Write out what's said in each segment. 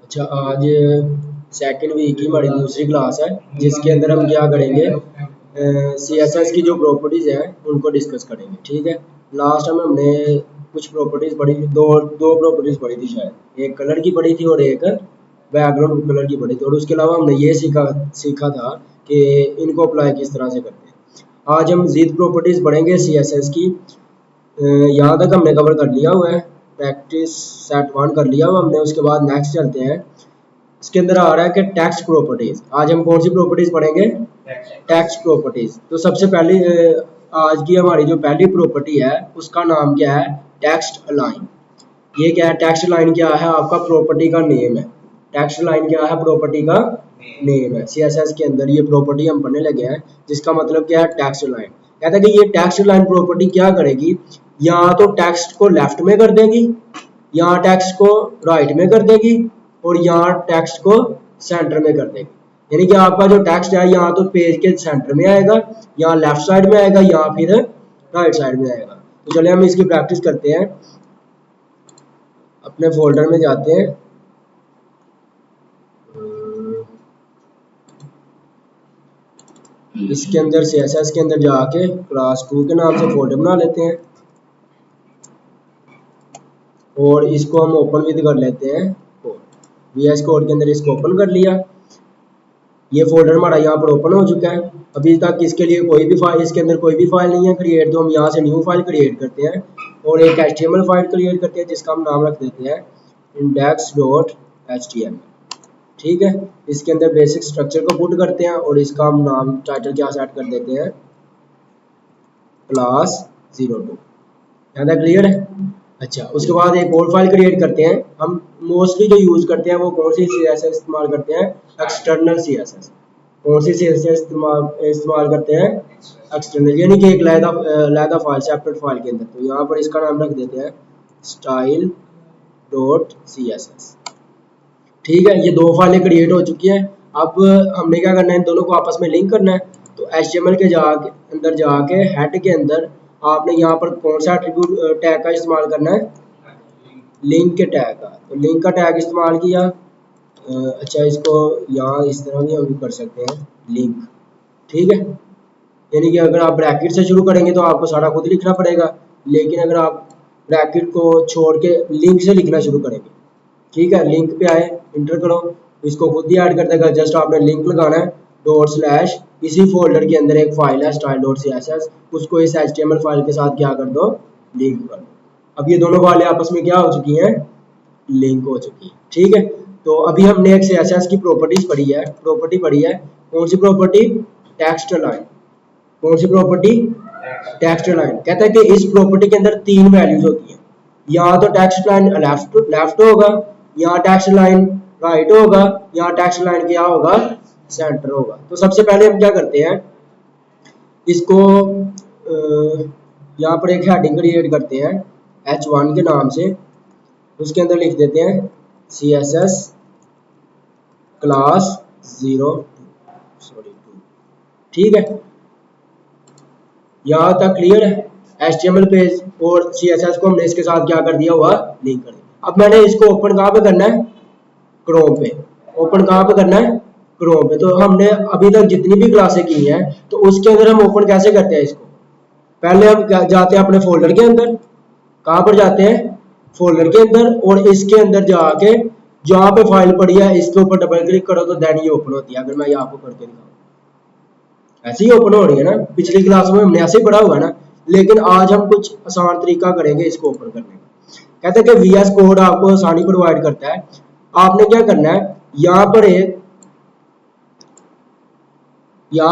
अच्छा, आज second week की हमारी दूसरी क्लास है जिसके अंदर हम क्या करेंगे, CSS की जो प्रॉपर्टीज़ हैं उनको डिस्कस करेंगे। ठीक है, लास्ट टाइम हमने कुछ प्रॉपर्टीज़ पढ़ी, दो प्रॉपर्टीज़ पढ़ी थी शायद, एक कलर की पढ़ी थी और एक बैकग्राउंड कलर की पढ़ी थी, और उसके अलावा हमने ये सीखा था कि इनको अप्लाई किस तरह से करते हैं। आज हम ज़ीद प्रॉपर्टीज़ पढ़ेंगे CSS की। यहाँ तक हमने कवर कर लिया हुआ है, प्रैक्टिस सेट 1 कर लिया हुआ हमने। उसके बाद नेक्स्ट चलते हैं, इसके अंदर आ रहा है कि टेक्स्ट प्रॉपर्टीज। आज हम कौन सी प्रॉपर्टीज पढ़ेंगे? Text properties. तो सबसे पहली आज की हमारी जो पहली प्रॉपर्टी है उसका नाम क्या है? Text align. ये क्या है? टेक्स्ट अलाइन क्या है? आपका प्रॉपर्टी का नेम है। टेक्स्ट अलाइन क्या है? प्रॉपर्टी का नेम है। CSS के अंदर ये प्रॉपर्टी हम पढ़ने लगे हैं जिसका मतलब क्या है? Text align. कहता है कि ये टेक्स्ट अलाइन प्रॉपर्टी क्या करेगी, या तो टेक्स्ट को लेफ्ट में कर देगी, या टेक्स्ट को राइट में कर देगी, और यहाँ टेक्स्ट को सेंटर में कर देगी। यानी कि आपका जो टेक्स्ट है यहाँ तो पेज के सेंटर में आएगा, या लेफ्ट साइड में आएगा, या फिर राइट साइड में आएगा। तो चलिए हम इसकी प्रैक्टिस करते हैं। अपने फोल्डर में जाते हैं, इसके अंदर CSS के अंदर जाके क्लास 2 के नाम से फोल्डर बना लेते हैं, और इसको हम ओपन विद कर लेते हैं। VS कोड के अंदर इसको ओपन कर लिया। ये फोल्डर हमारा यहाँ पर ओपन हो चुका है। अभी तक इसके लिए कोई भी फाइल, इसके अंदर कोई भी फाइल नहीं है क्रिएट, तो हम यहाँ से न्यू फाइल क्रिएट करते हैं और एक HTML फाइल क्रिएट करते हैं जिसका हम नाम रख देते हैं index.html। ठीक है, इसके अंदर बेसिक स्ट्रक्चर को पुट करते हैं और इसका हम नाम टाइटल क्या सेट कर देते हैं? क्लास 02। यहाँ तक क्लियर है? अच्छा, उसके बाद एक और फाइल क्रिएट करते हैं। हम मोस्टली जो यूज करते हैं वो कौन सी CSS इस्तेमाल करते हैं? External CSS। कौन सी CSS इस्तेमाल करते हैं? एक्सटर्नल, यानी कि एक लैदा फाइल, सेपरेट फाइल के अंदर। तो यहाँ पर इसका नाम रख देते हैं style.css। ठीक है, ये दो फाइलें क्रिएट हो चुकी है। अब हमने क्या करना है? इन दोनों को आपस में लिंक करना है। तो HTML के अंदर जाके हेड के अंदर आपने यहाँ पर कौन सा एट्रीब्यूट टैग का इस्तेमाल करना है? लिंक के टैग का। तो लिंक का टैग इस्तेमाल किया। अच्छा, इसको यहाँ इस तरह भी हम कर सकते हैं, लिंक। ठीक है, यानी कि अगर आप ब्रैकेट से शुरू करेंगे तो आपको सारा खुद लिखना पड़ेगा, लेकिन अगर आप ब्रैकेट को छोड़ के लिंक से लिखना शुरू करेंगे, ठीक है, लिंक पे आए, इंटर करो, इसको खुद ही ऐड कर देगा। जस्ट आपने लिंक लगाना है, /, इसी फोल्डर के अंदर एक फाइल है style.css, उसको इस HTML फाइल के साथ क्या कर दो? लिंक कर दो। अब ये दोनों फाइलें आपस में क्या हो चुकी हैं? लिंक हो चुकी है। ठीक है, तो अभी हमने एक CSS की प्रॉपर्टी पढ़ी है। कौन सी प्रॉपर्टी? Text align. कौन सी प्रॉपर्टी? Text align. कहता है कि इस प्रॉपर्टी के अंदर 3 वैल्यूज होती हैं, या तो टेक्स्ट लाइन लेफ्ट होगा, या टेक्स्ट लाइन राइट होगा, या टेक्स्ट लाइन क्या होगा? सेंटर होगा। तो सबसे पहले हम क्या करते हैं, इसको यहाँ पर एक हेडिंग क्रिएट करते हैं H1 के नाम से। उसके अंदर लिख देते हैं CSS क्लास 02। ठीक है, यहाँ तक क्लियर है? HTML पेज और CSS को हमने इसके साथ क्या कर दिया हुआ? लिंक कर दिया। अब मैंने इसको ओपन कहाँ पे करना है? क्रोम पे। ओपन कहाँ पे करना है? क्रोम पे। तो हमने अभी तक जितनी भी क्लासें की हैं तो उसके अंदर हम ओपन कैसे करते हैं इसको? पहले हम जाते हैं अपने फोल्डर के अंदर। कहाँ पर जाते हैं? फोल्डर के अंदर, और इसके अंदर जाके जहाँ पे फाइल पड़ी है इसके ऊपर डबल क्लिक करो तो देन ये ओपन होती है। अगर मैं ये आपको करके दिखाऊं, ऐसे ही ओपन हो रही है ना। पिछली क्लास में हमने ऐसे ही पढ़ा हुआ है ना, लेकिन आज हम कुछ आसान तरीका करेंगे इसको ओपन करने का। कहते हैं कि VS कोड आपको आसानी प्रोवाइड करता है। आपने क्या करना है, यहाँ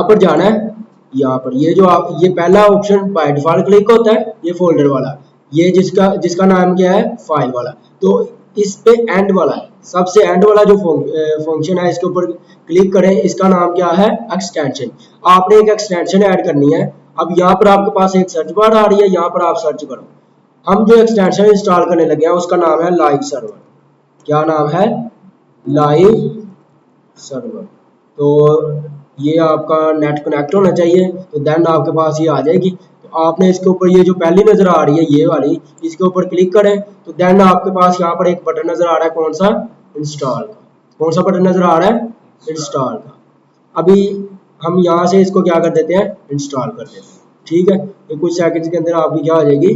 पर जाना है, यहाँ पर ये पहला ऑप्शन बाय डिफॉल्ट क्लिक होता है, ये फोल्डर वाला, ये जिसका नाम क्या है? फाइल वाला। तो इस पे एंड वाला, सबसे एंड वाला जो फंक्शन है, इसके ऊपर क्लिक करें। इसका नाम क्या है? एक्सटेंशन। आपने एक एक्सटेंशन ऐड करनी है। अब यहाँ पर आपके पास एक सर्च बार आ रही है, यहाँ पर आप सर्च करो। हम जो एक्सटेंशन इंस्टॉल करने लगे हैं उसका नाम है लाइव सर्वर। क्या नाम है? Live server. तो ये आपका नेट कनेक्ट होना चाहिए, तो देन आपके पास ये आ जाएगी। तो आपने इसके ऊपर ये जो पहली नजर आ रही है ये वाली, इसके ऊपर क्लिक करें तो देन आपके पास यहाँ पर एक बटन नजर आ रहा है, कौन सा? इंस्टॉल का। कौन सा बटन नजर आ रहा है? इंस्टॉल का। अभी हम यहाँ से इसको क्या कर देते हैं? इंस्टॉल कर देते हैं। ठीक है, ये कुछ सेकंड्स के अंदर आपकी क्या हो जाएगी?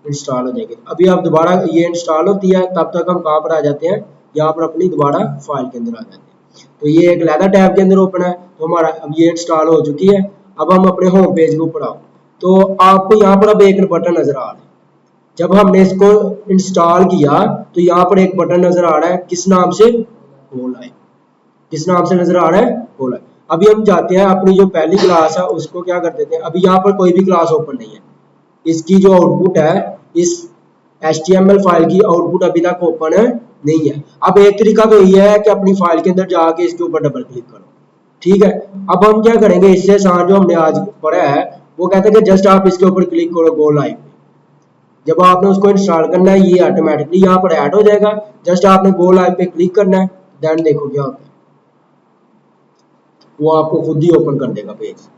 इंस्टॉल हो जाएगी। अभी आप दोबारा ये इंस्टॉल होती है, तब तक हम कहाँ पर आ जाते हैं? यहाँ पर अपनी दोबारा फाइल के अंदर आ जाते हैं। तो ये एक अलग टैब के अंदर ओपन है, तो हमारा अब ये इंस्टॉल हो चुकी है। अब हम अपने होम पेज के ऊपर आओ, तो आपको यहाँ पर अब एक बटन नजर आ रहा है। जब हमने इसको इंस्टॉल किया तो यहाँ पर एक बटन नजर आ रहा है, किस नाम से? Go live. किस नाम से नजर आ रहा है? Go live. अभी हम जाते हैं अपनी जो पहली क्लास है उसको क्या कर देते हैं। अभी यहाँ पर कोई भी क्लास ओपन नहीं है, इसकी जो आउटपुट है, इस HTML फाइल की आउटपुट अभी तक ओपन नहीं है। अब एक तरीका तो ये है कि अपनी फाइल के अंदर जाके इसके ऊपर डबल क्लिक करो। ठीक है, अब हम क्या करेंगे, इससे आसान जो हमने आज पढ़ा है वो कहते हैं कि जस्ट आप इसके ऊपर क्लिक करो गो लाइव। जब आपने उसको इंस्टॉल करना है, ये ऑटोमेटिकली यहाँ पर ऐड हो जाएगा। जस्ट आपने गो लाइव पे क्लिक करना है, देन देखो क्या होता है, वो आपको खुद ही ओपन कर देगा पेज।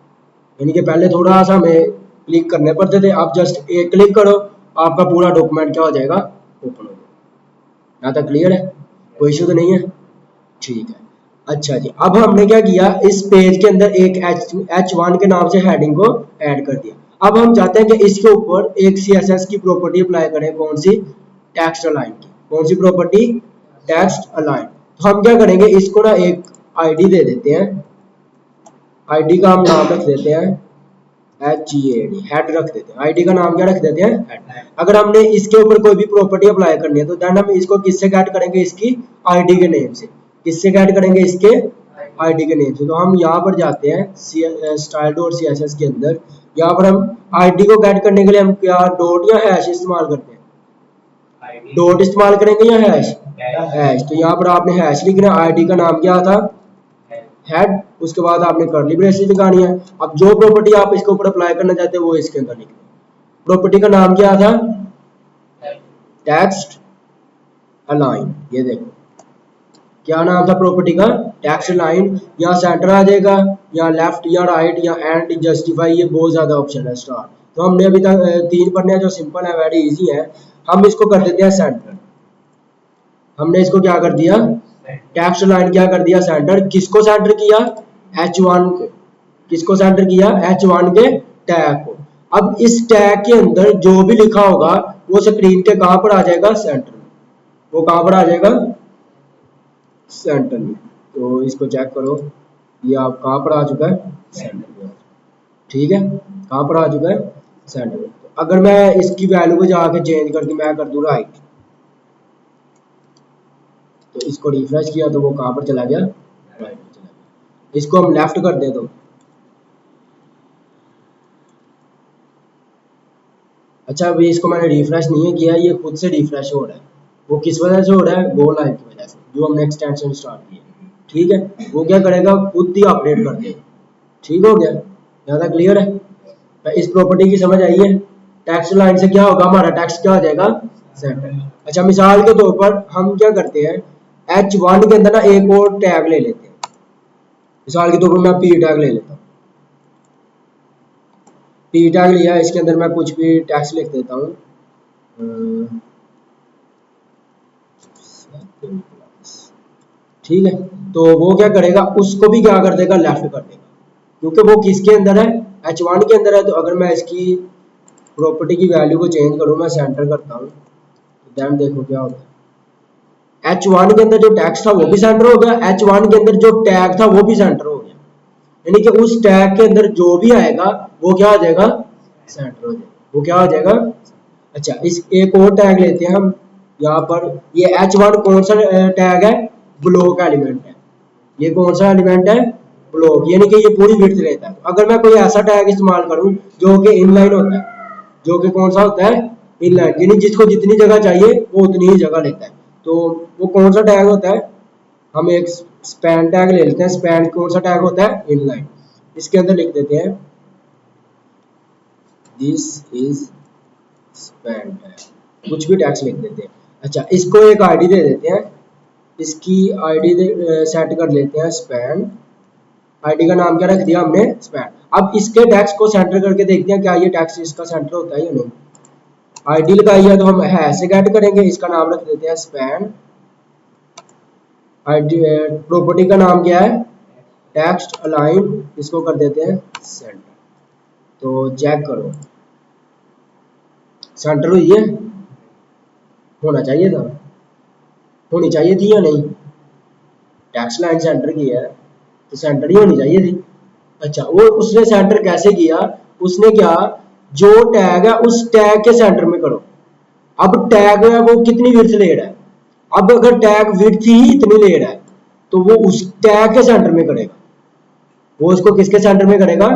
यानी कि पहले थोड़ा सा हमें क्लिक करने पड़ते थे, अब जस्ट एक क्लिक करो, आपका पूरा डॉक्यूमेंट क्या हो जाएगा? ओपन हो जाएगा। यहाँ तक क्लियर है? कोई इशू तो नहीं है? ठीक है। अच्छा जी, अब हमने क्या किया, इस पेज के अंदर एक H1 के नाम से हेडिंग को ऐड कर दिया। अब हम चाहते हैं कि इसके ऊपर एक CSS की प्रॉपर्टी अप्लाई करें। कौन सी? टेक्स्ट अलाइन की। कौन सी प्रॉपर्टी? Text align. तो हम क्या करेंगे, इसको ना एक आईडी दे देते हैं। आईडी का हम नाम रख देते हैं HEAD, हेड रख देते हैं। आईडी का नाम क्या रख देते हैं? हेड। अगर हमने इसके ऊपर कोई भी प्रॉपर्टी अप्लाई करनी है तो देन हम इसको किससे गेट करेंगे? इसकी आईडी के नेम से। किससे गेट करेंगे? इसके आईडी के नेम से। तो हम यहाँ पर जाते हैं style.css के अंदर। यहाँ पर हम आईडी को गेट करने के लिए हम क्या डॉट या हैश इस्तेमाल करते हैं? डॉट इस्तेमाल करेंगे या हैश? हैश। तो यहाँ पर आपने हैश लिखना है। आईडी का नाम क्या था? हेड। उसके बाद आपने कर्ली ब्रेसेस लगानी है। अब जो प्रॉपर्टी आप इसके ऊपर अप्लाई करना चाहते हैं वो इसके अंदर लिखनी है। प्रॉपर्टी का नाम क्या था? Text align. ये देखो क्या नाम था प्रॉपर्टी का? Text align. यहाँ सेंटर आ जाएगा, या लेफ्ट या राइट या एंड जस्टिफाई, ये बहुत ज्यादा ऑप्शन है। स्टार तो हमने अभी तक 3 पढ़ने हैं जो सिंपल है, वेरी इजी है। हम इसको कर देते हैं सेंटर। हमने इसको क्या कर दिया? टेक्स्ट लाइन क्या कर दिया? सेंटर। किसको सेंटर किया? H1 को। किसको सेंटर किया? H1 के टैग को। अब इस टैग के अंदर जो भी लिखा होगा वो स्क्रीन के कहां पर आ जाएगा? सेंटर में। वो कहां पर आ जाएगा? सेंटर में। तो इसको चेक करो, ये आप कहां पर आ चुका है? सेंटर में। ठीक है, कहां पर आ चुका है? सेंटर में। तो अगर मैं इसकी वैल्यू को जाके चेंज करके मैं कर दूं राइट, तो इसको रिफ्रेश किया तो वो कहां पर चला गया? राइट पर चला गया। इसको हम लेफ्ट कर दे दो। अच्छा, अभी इसको मैंने रिफ्रेश नहीं किया, ये खुद से रिफ्रेश हो रहा है। वो किस वजह से हो रहा है? गो लाइव की वजह से, जो हमने एक्सटेंशन स्टार्ट किया। ठीक है, वो क्या करेगा? खुद ही अपडेट कर देगा। ठीक हो गया? ज्यादा क्लियर है? इस प्रॉपर्टी की समझ आई है? टेक्स्ट लाइन से क्या होगा? हमारा टेक्स्ट क्या हो जाएगा? सेंटर। अच्छा, मिसाल के तौर पर हम क्या करते हैं, H1 के अंदर ना एक और टैग ले लेते हैं। मिसाल के तौर पर मैं P टैग ले लेता हूँ। P टैग लिया, इसके अंदर मैं कुछ भी टेक्स्ट लिख देता हूँ। ठीक है, तो वो क्या करेगा? उसको भी क्या कर देगा? लेफ्ट कर देगा, क्योंकि वो किसके अंदर है? H1 के अंदर है। तो अगर मैं इसकी प्रॉपर्टी की वैल्यू को चेंज करूँ, मैं सेंटर करता हूँ, तो देन देखो क्या होता है। H1 के अंदर जो टेक्स्ट था वो भी सेंटर हो गया, H1 के अंदर जो टैग था वो भी सेंटर हो गया। यानी कि उस टैग के अंदर जो भी आएगा वो क्या हो जाएगा? सेंटर हो जाएगा। वो क्या हो जाएगा? अच्छा, इस एक और टैग लेते हैं हम। यहाँ पर ये H1 कौन सा टैग है? ब्लॉक एलिमेंट है। ये कौन सा एलिमेंट है? ब्लॉक। यानी कि ये पूरी विड्थ लेता है। अगर मैं कोई ऐसा टैग इस्तेमाल करूं जो कि इनलाइन होता है, जो कि कौन सा होता है? इनलाइन, यानी जिसको जितनी जगह चाहिए वो उतनी ही जगह लेता है। तो वो कौन सा टैग होता है? हम एक स्पैन टैग ले लेते हैं। स्पैन कौन सा टैग होता है? इनलाइन। इसके अंदर लिख देते हैं दिस इज स्पैन टैग, कुछ भी टैग्स लिख देते हैं। अच्छा, इसको एक आईडी दे देते हैं। इसकी आईडी सेट कर लेते हैं स्पैन। आईडी का नाम क्या रख दिया हमने? स्पैन। अब इसके टैग्स को सेंटर करके देखते हैं क्या ये टैग्स इसका सेंटर होता है या नहीं। आईडी लगाई है तो हम हैश से गेट करेंगे। इसका नाम रख देते हैं स्पैन प्रॉपर्टी का नाम क्या है, टेक्स्ट अलाइन, इसको कर देते हैं सेंटर। तो चेक करो सेंटर हुई है, होना चाहिए था, होनी चाहिए थी या नहीं, टेक्स्ट लाइन सेंटर की है तो सेंटर ही होनी चाहिए थी। अच्छा, वो उसने सेंटर कैसे किया, उसने क्या, जो टैग है उस टैग के सेंटर में करो। अब टैग है वो कितनी विड्थ ले रहा है, अब अगर टैग विड्थ ही इतनी ले रहा है तो वो उस टैग के सेंटर में करेगा, वो इसको किसके सेंटर में करेगा,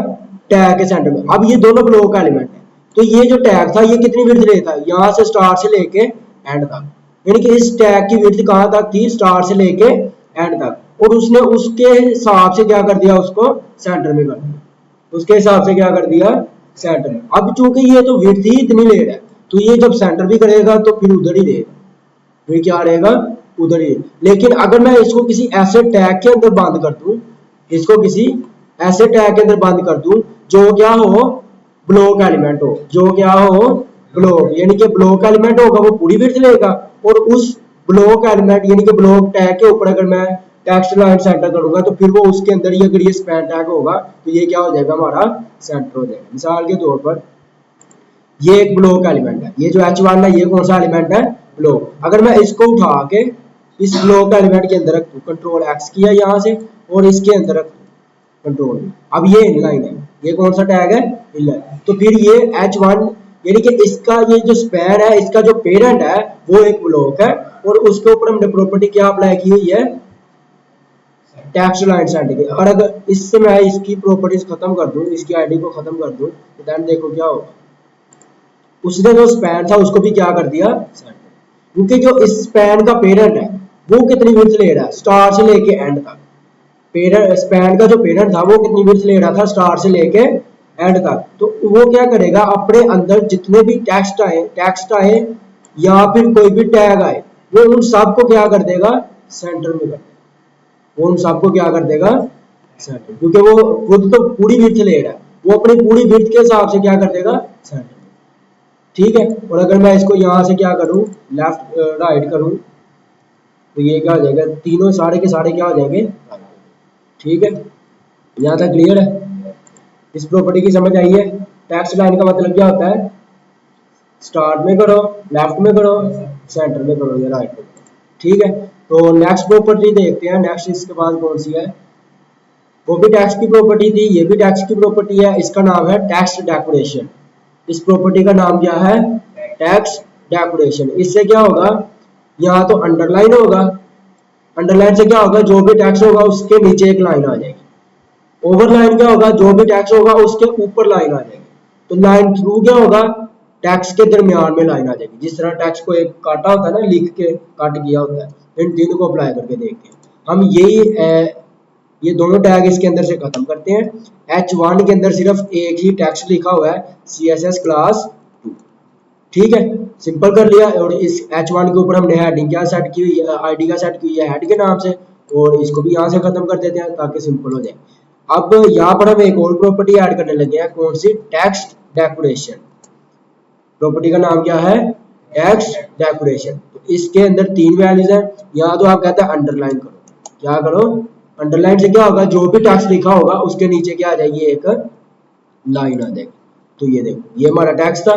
टैग के सेंटर में। अब ये दोनों ब्लॉक का एलिमेंट है, तो ये जो टैग था ये कितनी विड्थ लेता है, यहां से स्टार्ट से लेके एंड तक, यानी कि इस टैग की विड्थ कहां तक थी, स्टार्ट से लेके एंड तक, और उसने उसके हिसाब से क्या कर दिया, उसको सेंटर में कर दिया, उसके हिसाब से क्या कर दिया, सेंटर में। अब चूंकि ये तो विड्थ ही इतनी ले रहा है तो ये जब सेंटर भी करेगा तो फिर उधर ही रहेगा, फिर क्या रहेगा, उधर ही। लेकिन अगर मैं इसको किसी ऐसे टैग के अंदर बंद कर दूं, इसको किसी ऐसे टैग के अंदर बंद कर दूं जो क्या हो, ब्लॉक एलिमेंट हो, जो क्या हो, ब्लॉक, यानी कि ब्लॉक एलिमेंट होगा वो पूरी विड्थ लेगा, और उस ब्लॉक एलिमेंट यानी कि ब्लॉक टैग के ऊपर अगर मैं टेक्स्ट लाइन सेंटर करूंगा तो फिर वो उसके अंदर ही अगर ये स्पैन टैग होगा तो ये क्या हो जाएगा, हमारा सेंटर हो जाएगा। मिसाल के तौर पर ये एक ब्लॉक एलिमेंट है, ये जो H1 है ये कौन सा एलिमेंट है, ब्लॉक। अगर मैं इसको उठा के इस ब्लॉक एलिमेंट के अंदर रख दूं, कंट्रोल एक्स किया यहां से और इसके अंदर रख दूं कंट्रोल, अब ये इनलाइन है, ये कौन सा टैग है, इनलाइन। तो फिर ये H1 यानी कि इसका ये जो स्पैन है, इसका जो पेरेंट है वो एक ब्लॉक है, और उसके ऊपर हमने प्रॉपर्टी क्या अप्लाई की हुई है, टेक्स्ट लाइन सेंटर की। और अगर इससे मैं इसकी प्रॉपर्टीज खत्म कर दूं, इसकी आईडी को खत्म कर दूं, तो देन देखो क्या होगा, उसने जो स्पैन था उसको भी क्या कर दिया, क्योंकि जो इस स्पैन का पेरेंट है वो कितनी विड्थ ले रहा है, स्टार से लेके एंड तक। पेरेंट स्पैन का जो पेरेंट था वो कितनी विड्थ ले रहा था, स्टार से लेके एंड तक। तो वो क्या करेगा, अपने अंदर जितने भी टेक्स्ट आए या फिर कोई भी टैग आए वो उन सबको क्या कर देगा, सेंटर में कर देगा, वो उन सबको क्या कर देगा, सेंटर, क्योंकि वो खुद तो पूरी विड्थ ले रहा है, वो अपनी पूरी विड्थ के हिसाब से क्या कर देगा, सेंटर। ठीक है, और अगर मैं इसको यहाँ से क्या करूँ, लेफ्ट राइट करूँ तो ये क्या हो जाएगा, तीनों सारे के सारे क्या हो जाएंगे, ठीक है। यहाँ तक क्लियर है, इस प्रॉपर्टी की समझ आई है। टेक्स्ट लाइन का मतलब क्या होता है, स्टार्ट में करो, लेफ्ट में करो, सेंटर में करो या राइट में करो, ठीक है। तो नेक्स्ट प्रॉपर्टी देखते हैं, नेक्स्ट इसके बाद कौन सी है, वो भी टेक्स्ट की प्रॉपर्टी थी, ये भी टेक्स्ट की प्रॉपर्टी है, इसका नाम है टेक्स्ट डेकोरेशन। इस प्रॉपर्टी का नाम क्या है, टेक्स्ट डेकोरेशन। इससे क्या होगा, यहाँ तो अंडरलाइन होगा, अंडरलाइन से क्या होगा, जो भी टेक्स्ट होगा उसके नीचे एक लाइन आ जाएगी। ओवरलाइन क्या होगा, जो भी टेक्स्ट होगा उसके ऊपर लाइन आ जाएगी। तो लाइन थ्रू क्या होगा, टेक्स्ट के दरमियान में लाइन आ जाएगी, जिस तरह टेक्स्ट को एक काटा होता है ना, लिख के कट किया होता है, इन तीनों को अप्लाई करके देखते हैं हम। यही ये दोनों टैग इसके अंदर से खत्म करते हैं। H1 के अंदर सिर्फ एक ही टेक्स्ट लिखा हुआ है, CSS क्लास 2, ठीक है, सिंपल कर लिया। और इस H1 के ऊपर हमने हेडिंग क्या सेट की हुई है, आईडी का सेट की हुई है हेड के नाम से, और इसको भी यहाँ से खत्म कर देते हैं ताकि सिंपल हो जाए। अब यहाँ पर हम एक और प्रॉपर्टी ऐड करने लगे हैं, कौन सी, टेक्स्ट डेकोरेशन। प्रॉपर्टी का नाम क्या है, टेक्स्ट डेकोरेशन। तो इसके अंदर 3 वैल्यूज है, यहाँ तो आप कहते हैं अंडरलाइन करो, क्या करो, अंडरलाइन से क्या होगा, जो भी टेक्स्ट लिखा होगा उसके नीचे क्या आ जाएगी, एक लाइन आ जाएगी। तो ये देखो ये हमारा टेक्स्ट था,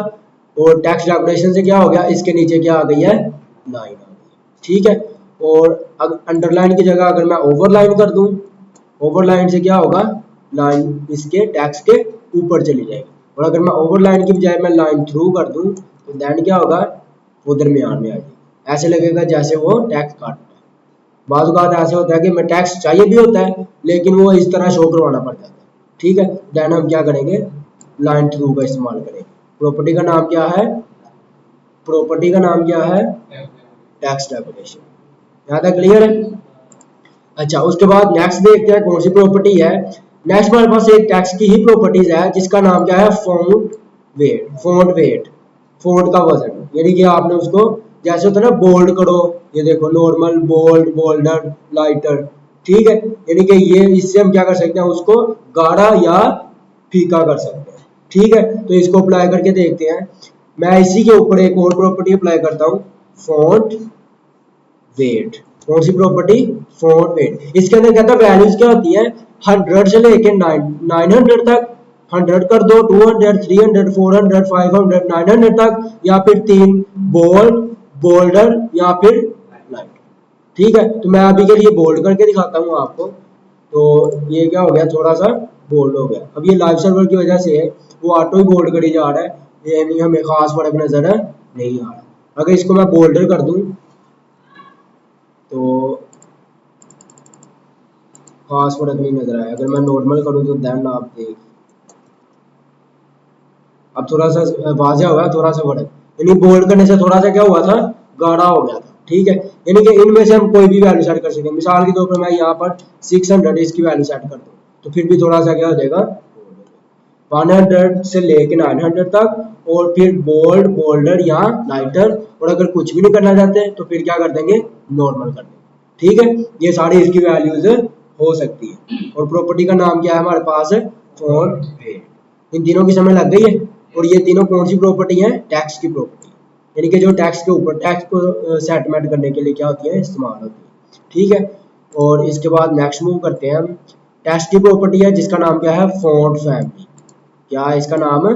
और टेक्स्ट डेकोरेशन से क्या हो गया, इसके नीचे क्या आ गई है, लाइन आ गई, ठीक है। और अंडरलाइन की जगह अगर मैं ओवरलाइन कर दूं, ओवरलाइन से क्या होगा, लाइन इसके टेक्स्ट के ऊपर चली जाएगी। और अगर मैं ओवरलाइन की बजाय मैं लाइन थ्रू कर दूं तो देन क्या होगा, वो दरमियान में आ जाएगी, ऐसे लगेगा जैसे वो टेक्स्ट काट। बाद बात ऐसे होता है कि मैं टैक्स चाहिए भी होता है लेकिन वो इस तरह शो करवाना पड़ जाता है, ठीक है। देन हम क्या करेंगे, लाइन थ्रू का इस्तेमाल करेंगे। प्रॉपर्टी का नाम क्या है, प्रॉपर्टी का नाम क्या है, टेक्स्ट डेकोरेशन। यहाँ तक क्लियर है। अच्छा, उसके बाद नेक्स्ट देखते हैं कौन सी प्रॉपर्टी है। नेक्स्ट हमारे पास एक टेक्स्ट की ही प्रॉपर्टीज है जिसका नाम क्या है, font weight. Font weight, font का वजन, यानी कि आपने उसको जैसे होता है ना, बोल्ड करो, ये देखो नॉर्मल, बोल्ड, बोल्डर, लाइटर, ठीक है। यानी कि ये इससे हम क्या कर सकते हैं, उसको गाढ़ा या फीका कर सकते हैं, ठीक है। तो इसको अप्लाई करके देखते हैं। मैं इसी के ऊपर एक और प्रॉपर्टी अप्लाई करता हूँ, फॉन्ट वेट। कौन सी प्रॉपर्टी? Font weight. इसके अंदर कहता है वैल्यूज क्या होती है 100 से लेके 900 तक। 100 कर दो, 200, 300, 400, 500, 900 तक, या फिर 3 बोल्ड, बोल्डर, या फिर लाइट। ठीक है, तो मैं अभी के लिए बोल्ड करके दिखाता हूँ आपको। तो ये क्या हो गया, थोड़ा सा बोल्ड हो गया। अब ये लाइव सर्वर की वजह से है, वो ऑटो ही बोल्ड करी जा रहा है, ये नहीं हमें खास फर्क नजर नहीं आ रहा। अगर इसको मैं बोल्डर कर दूं तो खास फर्क नहीं नजर आया। अगर मैं नॉर्मल करूं तो देन आप देख, अब थोड़ा सा वाज़ेह हुआ, थोड़ा सा फर्क। यानी बोल्ड करने से थोड़ा सा क्या हुआ था, गाढ़ा हो गया था। ठीक है, यानी कि इनमें से हम कोई भी वैल्यू सेट कर सकते हैं। मिसाल के तौर पर मैं यहाँ पर 600 इसकी वैल्यू सेट कर दूँ तो फिर भी थोड़ा सा क्या हो जाएगा, 100 से लेके 900 तक, और फिर बोल्ड, बोल्डर या लाइटर। और अगर कुछ भी नहीं करना चाहते तो फिर क्या कर देंगे, नॉर्मल कर देंगे। ठीक है, ये सारी इसकी वैल्यूज हो सकती है। और प्रॉपर्टी का नाम क्या है हमारे पास, फॉन्ट वेट। इन तीनों की समझ लग गई है। और ये तीनों कौन सी प्रॉपर्टी है, टैक्स की प्रॉपर्टी, यानी कि जो टैक्स के ऊपर, टैक्स को सेटलमेंट करने के लिए क्या होती है, इस्तेमाल होती है। ठीक है, और इसके बाद नेक्स्ट मूव करते हैं हम। टैक्स की प्रॉपर्टी है जिसका नाम क्या है, फॉन्ट फैमिली। क्या है इसका नाम, है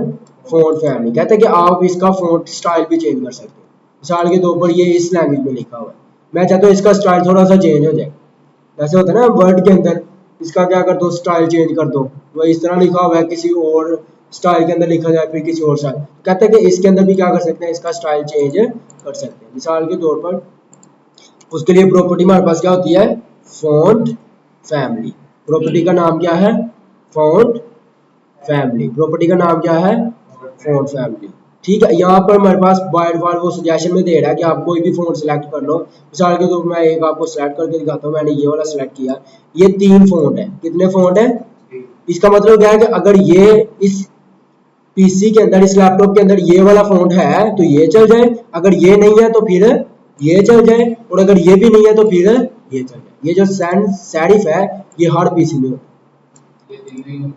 फॉन्ट फैमिली। कहते हैं कि आप इसका फॉन्ट स्टाइल भी चेंज कर सकते हैं। मिसाल के तौर पर ये इस लैंग्वेज में लिखा हुआ है, मैं चाहता हूँ इसका स्टाइल थोड़ा सा चेंज हो जाए। जैसे होता है ना वर्ड के अंदर, इसका क्या कर दो, स्टाइल चेंज कर दो। वो इस तरह लिखा हुआ है, किसी और स्टाइल के अंदर लिखा जाए, फिर किसी और स्टाइल। कहते हैं कि इसके अंदर भी क्या कर सकते हैं, इसका स्टाइल चेंज कर सकते हैं। मिसाल के तौर पर उसके लिए प्रॉपर्टी हमारे पास क्या होती है, फॉन्ट फैमिली। प्रॉपर्टी का नाम क्या है, फॉन्ट फैमिली। प्रॉपर्टी का नाम क्या है, फॉन्ट फैमिली। ठीक है, यहाँ पर हमारे पास बाय डिफॉल्ट वो सजेशन में दे रहा है कि आप कोई भी फॉन्ट सेलेक्ट कर लो। मिसाल के तौर पर मैं एक आपको सेलेक्ट करके दिखाता हूँ। मैंने ये वाला सेलेक्ट किया, ये 3 फॉन्ट है। कितने फॉन्ट है, इसका मतलब क्या है कि अगर ये इस पीसी के अंदर, इस लैपटॉप के अंदर ये वाला फॉन्ट है तो ये चल जाए, अगर ये नहीं है तो फिर ये चल जाए, और अगर ये भी नहीं है तो फिर ये चल जाए। ये जो सैरिफ है ये हर पीसी में होता है,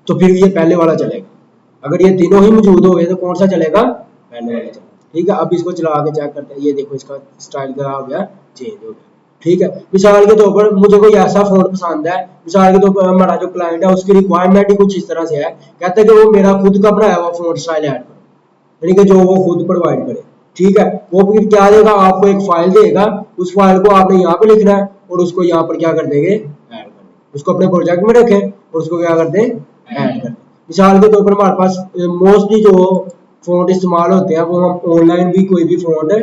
तो फिर ये पहले वाला चलेगा। अगर ये तीनों ही मौजूद हो गए तो कौन सा चलेगा, पहले वाला चलेगा। ठीक है, अब इसको चला के चेक करते हैं। ये देखो इसका स्टाइल क्या हो गया, चेंज हो गया। ठीक है, मिसाल के तौर पर मुझे कोई ऐसा फोन पसंद है, मिसाल के तौर पर हमारा जो क्लाइंट है उसकी रिक्वायरमेंट ही कुछ इस तरह से है, कहते हैं कि वो मेरा खुद का बनाया हुआ फोन स्टाइल ऐड करो, यानी कि जो वो खुद प्रोवाइड करे। ठीक है, वो फिर क्या देगा, आपको एक फाइल देगा, उस फाइल को आपने यहाँ पे लिखना है और उसको यहाँ पर क्या कर देंगे, ऐड कर देंगे। उसको अपने प्रोजेक्ट में रखें और उसको क्या कर दें, ऐड कर दें। मिसाल के तौर पर हमारे पास मोस्टली जो फ़ॉन्ट इस्तेमाल होते हैं वो हम ऑनलाइन भी कोई भी फ़ॉन्ट है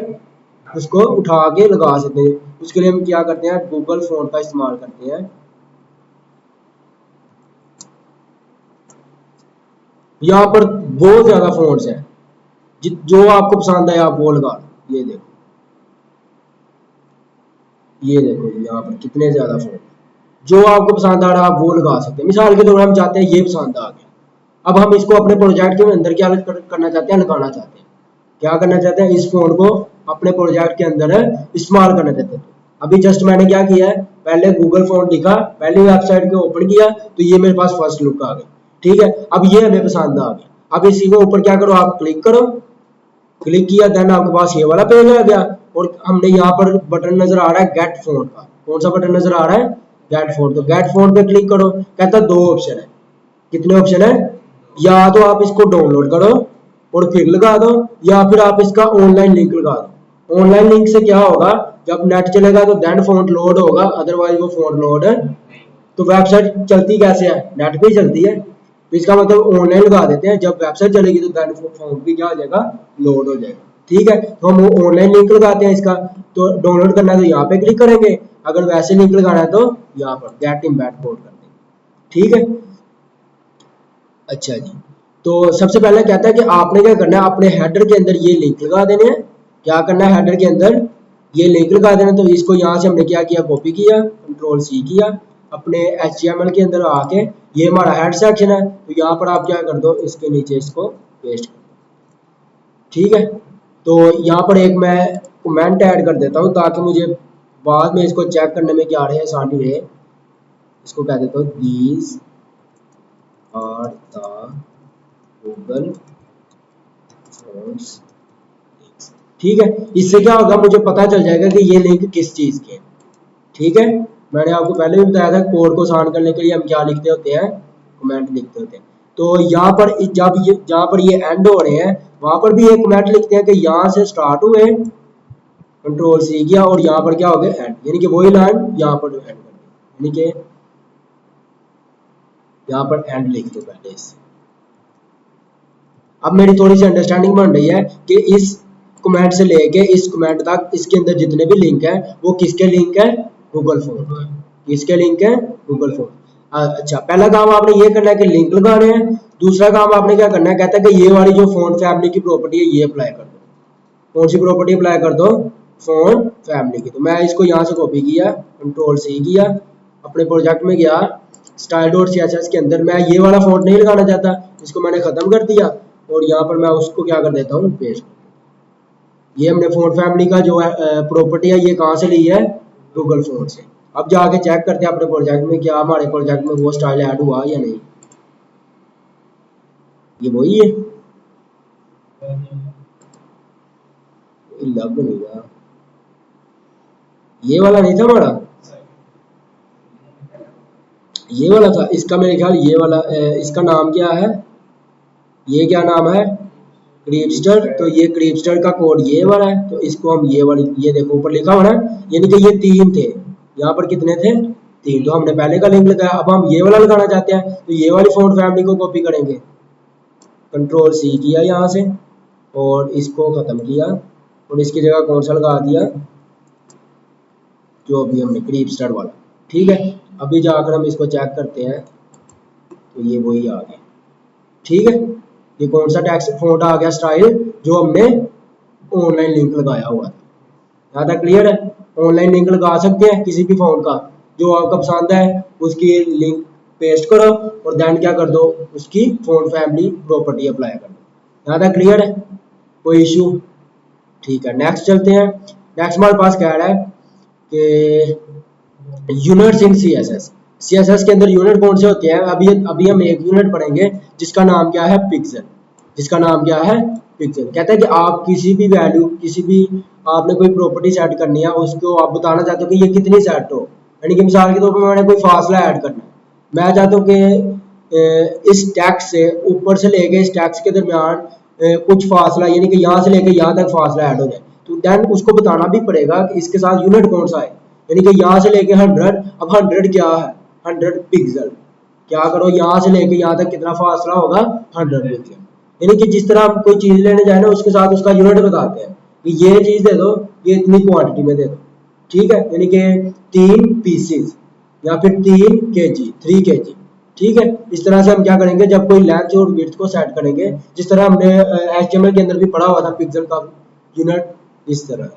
उसको उठा के लगा सकते हैं। उसके लिए हम क्या करते हैं, गूगल फ़ॉन्ट का इस्तेमाल करते हैं। यहाँ पर बहुत ज़्यादा फ़ॉन्ट्स हैं, जो आपको पसंद है आप वो लगा लो। ये देखो यहाँ पर कितने ज़्यादा फ़ॉन्ट, जो आपको पसंद आ रहा है आप वो लगा सकते हैं। मिसाल के तौर पर हम चाहते हैं ये पसंद आ गया, अब हम इसको अपने प्रोजेक्ट के अंदर क्या करना चाहते हैं, लगाना चाहते हैं। क्या करना चाहते हैं, इस फोन को अपने प्रोजेक्ट के अंदर इस्तेमाल करना चाहते हैं। अभी जस्ट मैंने क्या किया है, पहले गूगल फोन लिखा, पहले वेबसाइट को ओपन किया तो ये मेरे पास फर्स्ट लुक आ गई। ठीक है, अब ये हमें पसंद आ गया। अब इसी को ऊपर क्या करो, आप क्लिक करो, क्लिक किया देन आपके पास ये वाला पेज आ गया। और हमने यहाँ पर बटन नजर आ रहा है गेट फोन का, कौन सा बटन नजर आ रहा है, गेट फोन। तो गेट फोन पे क्लिक करो, कहता है 2 ऑप्शन है। कितने ऑप्शन है, या तो आप इसको डाउनलोड करो और फिर लगा दो, या फिर आप इसका ऑनलाइन लिंक लगा दो। ऑनलाइन लिंक से क्या होगा, जब नेट चलेगा तो देन फोन लोड होगा, अदरवाइज वो फोन लोड है। तो वेबसाइट चलती कैसे है, नेट पे ही चलती है। तो इसका मतलब ऑनलाइन लगा देते हैं, जब वेबसाइट चलेगी तो देन फोन भी क्या हो जाएगा, लोड हो जाएगा। ठीक है, तो हम ऑनलाइन लिंक लगाते हैं इसका। तो डाउनलोड करना है तो यहाँ पे क्लिक करेंगे, अगर वैसे लिंक लगाना है तो यहाँ पर गेट इम्बेड कोड कर देंगे। ठीक है, अच्छा जी। तो सबसे पहले कहता है कि आपने क्या करना है, अपने हेडर के अंदर ये लिंक लगा देने हैं। क्या करना है, हेडर के अंदर ये लिंक लगा देना। तो इसको यहाँ से हमने क्या किया, कॉपी किया, कंट्रोल सी किया, अपने HTML के अंदर आके, ये हमारा हेड सेक्शन है तो यहाँ पर आप क्या कर दो, इसके नीचे इसको पेस्ट कर दो। ठीक है, तो यहाँ पर एक मैं कमेंट ऐड कर देता हूँ ताकि मुझे बाद में इसको चेक करने में क्या रहे, आसानी रहे। इसको कह देता हूँ these are the Google fonts. ठीक है, इससे क्या होगा, मुझे पता चल जाएगा कि ये लिंक किस चीज़ के है। ठीक है, मैंने आपको पहले भी बताया था कोड को आसान करने के लिए हम क्या लिखते होते हैं, कमेंट लिखते होते हैं। तो यहाँ पर जब ये जहाँ पर ये एंड हो रहे हैं वहां पर भी एक कमेंट लिखते हैं कि यहाँ से स्टार्ट हुए, कंट्रोल सी किया और यहाँ पर क्या हो गया एंड, यानी कि वही लाइन यहाँ पर एंड कर दी, यानी कि यहाँ पर एंड लिख दो पहले इससे। अब मेरी थोड़ी सी अंडरस्टैंडिंग बन रही है कि इस कमेंट से लेके इस कमेंट तक इसके अंदर जितने भी लिंक है वो किसके लिंक है, गूगल फॉर्म, किसके लिंक है, गूगल फॉर्म। अच्छा, पहला काम आपने ये करना है कि लिंक लगाने हैं। दूसरा काम आपने क्या करना है, कहता है कि ये वाली जो फोन फैमिली की प्रॉपर्टी है ये अप्लाई कर दो। कौन सी प्रॉपर्टी अप्लाई कर दो, फोन फैमिली की। तो मैं इसको यहाँ से कॉपी किया, कंट्रोल सी किया, अपने प्रोजेक्ट में गया, style dot C S S के अंदर मैं ये वाला फोन नहीं लगाना चाहता, इसको मैंने खत्म कर दिया और यहाँ पर मैं उसको क्या कर देता हूँ, पेस्ट। ये हमने फोन फैमिली का जो है प्रॉपर्टी है ये कहाँ से ली है, गूगल फोन से। अब जाके चेक करते हैं अपने प्रोजेक्ट में क्या हमारे प्रोजेक्ट में वो स्टाइल ऐड हुआ या नहीं। ये वही है, लग नहीं रहा, ये वाला नहीं था हमारा, ये वाला था इसका मेरे ख्याल, ये वाला इसका नाम क्या है, ये क्या नाम है, क्रीपस्टर। तो ये क्रीपस्टर का कोड ये वाला है, तो इसको हम ये वाली, ये देखो ऊपर लिखा हुआ ना, यानी कि ये 3 थे, यहाँ पर कितने थे, 3। तो हमने पहले का लिंक लगाया, अब हम ये वाला लगाना चाहते हैं तो ये वाली फोन फैमिली को कॉपी करेंगे, कंट्रोल सी किया यहाँ से और इसको खत्म किया और इसकी जगह कौन सा लगा दिया, जो अभी हमने क्रीपस्टर वाला। ठीक है, अभी जाकर हम इसको चेक करते हैं तो ये वही आ गया। ठीक है, ये कौन सा टेक्स्ट फॉन्ट आ गया, स्टाइल जो हमने ऑनलाइन लिंक लगाया हुआ था। यहाँ तक क्लियर है, ऑनलाइन लिंक लगा सकते हैं किसी भी फोन का, जो आपका पसंद है उसकी लिंक पेस्ट करो और देन क्या कर दो, उसकी फोन फैमिली प्रॉपर्टी अप्लाई कर दो। यहाँ तक क्लियर है, कोई इशू। ठीक है, नेक्स्ट चलते हैं। नेक्स्ट हमारे पास कह रहा है कि यूनिट्स इन सीएसएस। सीएसएस के अंदर यूनिट कौन से होते हैं, अभी हम एक यूनिट पढ़ेंगे जिसका नाम क्या है, पिक्सल। जिसका नाम क्या है, पिक्सल। कहता है कि आप किसी भी वैल्यू, किसी भी आपने कोई प्रॉपर्टी सेट करनी है, उसको आप बताना चाहते हो कि ये कितनी सेट हो, यानी कि मिसाल के तौर पर मैंने कोई फासला ऐड करना है, मैं चाहता हूँ कि इस टैक्स से ऊपर से लेके इस टैक्स के दरमियान कुछ फासला, यानी कि यहाँ से लेके यहाँ तक फासला ऐड हो जाए, तो देन उसको बताना भी पड़ेगा कि इसके साथ यूनिट कौन सा है, यानी कि यहाँ से लेके 100, अब 100 क्या है, 100 पिक्सल। क्या करो, यहाँ से लेके यहाँ तक कितना फासला होगा, 100 पिक्सल। यानी कि जिस तरह आप कोई चीज लेने जाए ना, उसके साथ उसका यूनिट बताते हैं कि ये चीज दे दो, ये इतनी क्वांटिटी में दे दो। ठीक है, यानी कि 3 पीसेस या फिर 3 kg। ठीक है, इस तरह से हम क्या करेंगे, जब कोई लेंथ और विड्थ को सेट करेंगे, जिस तरह हमने एचटीएमएल के अंदर भी पढ़ा हुआ था पिक्सल का यूनिट, इस तरह।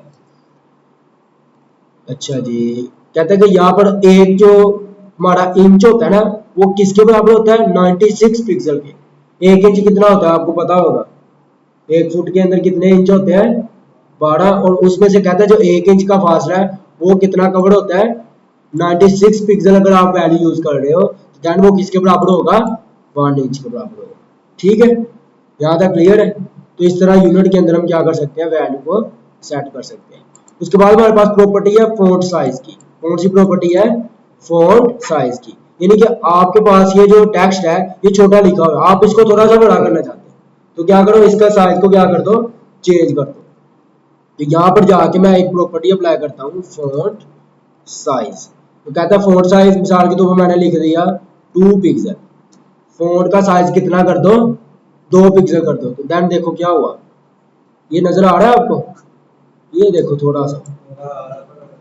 अच्छा जी, कहते हैं कि यहाँ पर एक जो हमारा इंच होता है ना, वो किसके बराबर होता है, 96 पिक्सल के। 1 इंच कितना होता है आपको पता होगा, 1 फुट के अंदर कितने इंच होते हैं, 12। और उसमें से कहता है जो 1 इंच का फासला है वो कितना कवर होता है, 96 पिक्सल। अगर आप वैल्यू यूज कर रहे हो देन वो किसके बराबर होगा, 1 इंच के बराबर होगा। ठीक है, यहाँ तक क्लियर है। तो इस तरह यूनिट के अंदर हम क्या कर सकते हैं, वैल्यू को सेट कर सकते हैं। उसके बाद हमारे पास प्रॉपर्टी है फॉन्ट साइज की। कौन सी प्रॉपर्टी है, फॉन्ट साइज की। यानी कि आपके पास ये जो टेक्स्ट है ये छोटा लिखा हुआ है, आप इसको थोड़ा सा बड़ा करना चाहते हैं, तो क्या करो, इसका साइज को क्या कर दो, चेंज कर दो। तो यहाँ पर जाके मैं एक प्रॉपर्टी अप्लाई करता हूँ, फॉन्ट साइज। तो कहता है फॉन्ट साइज, मिसाल के तौर पर मैंने लिख दिया 2 पिक्सल। फॉन्ट का साइज कितना कर दो, 2 पिक्सल कर दो। तो देन देखो क्या हुआ, ये नजर आ रहा है आपको, ये देखो थोड़ा सा,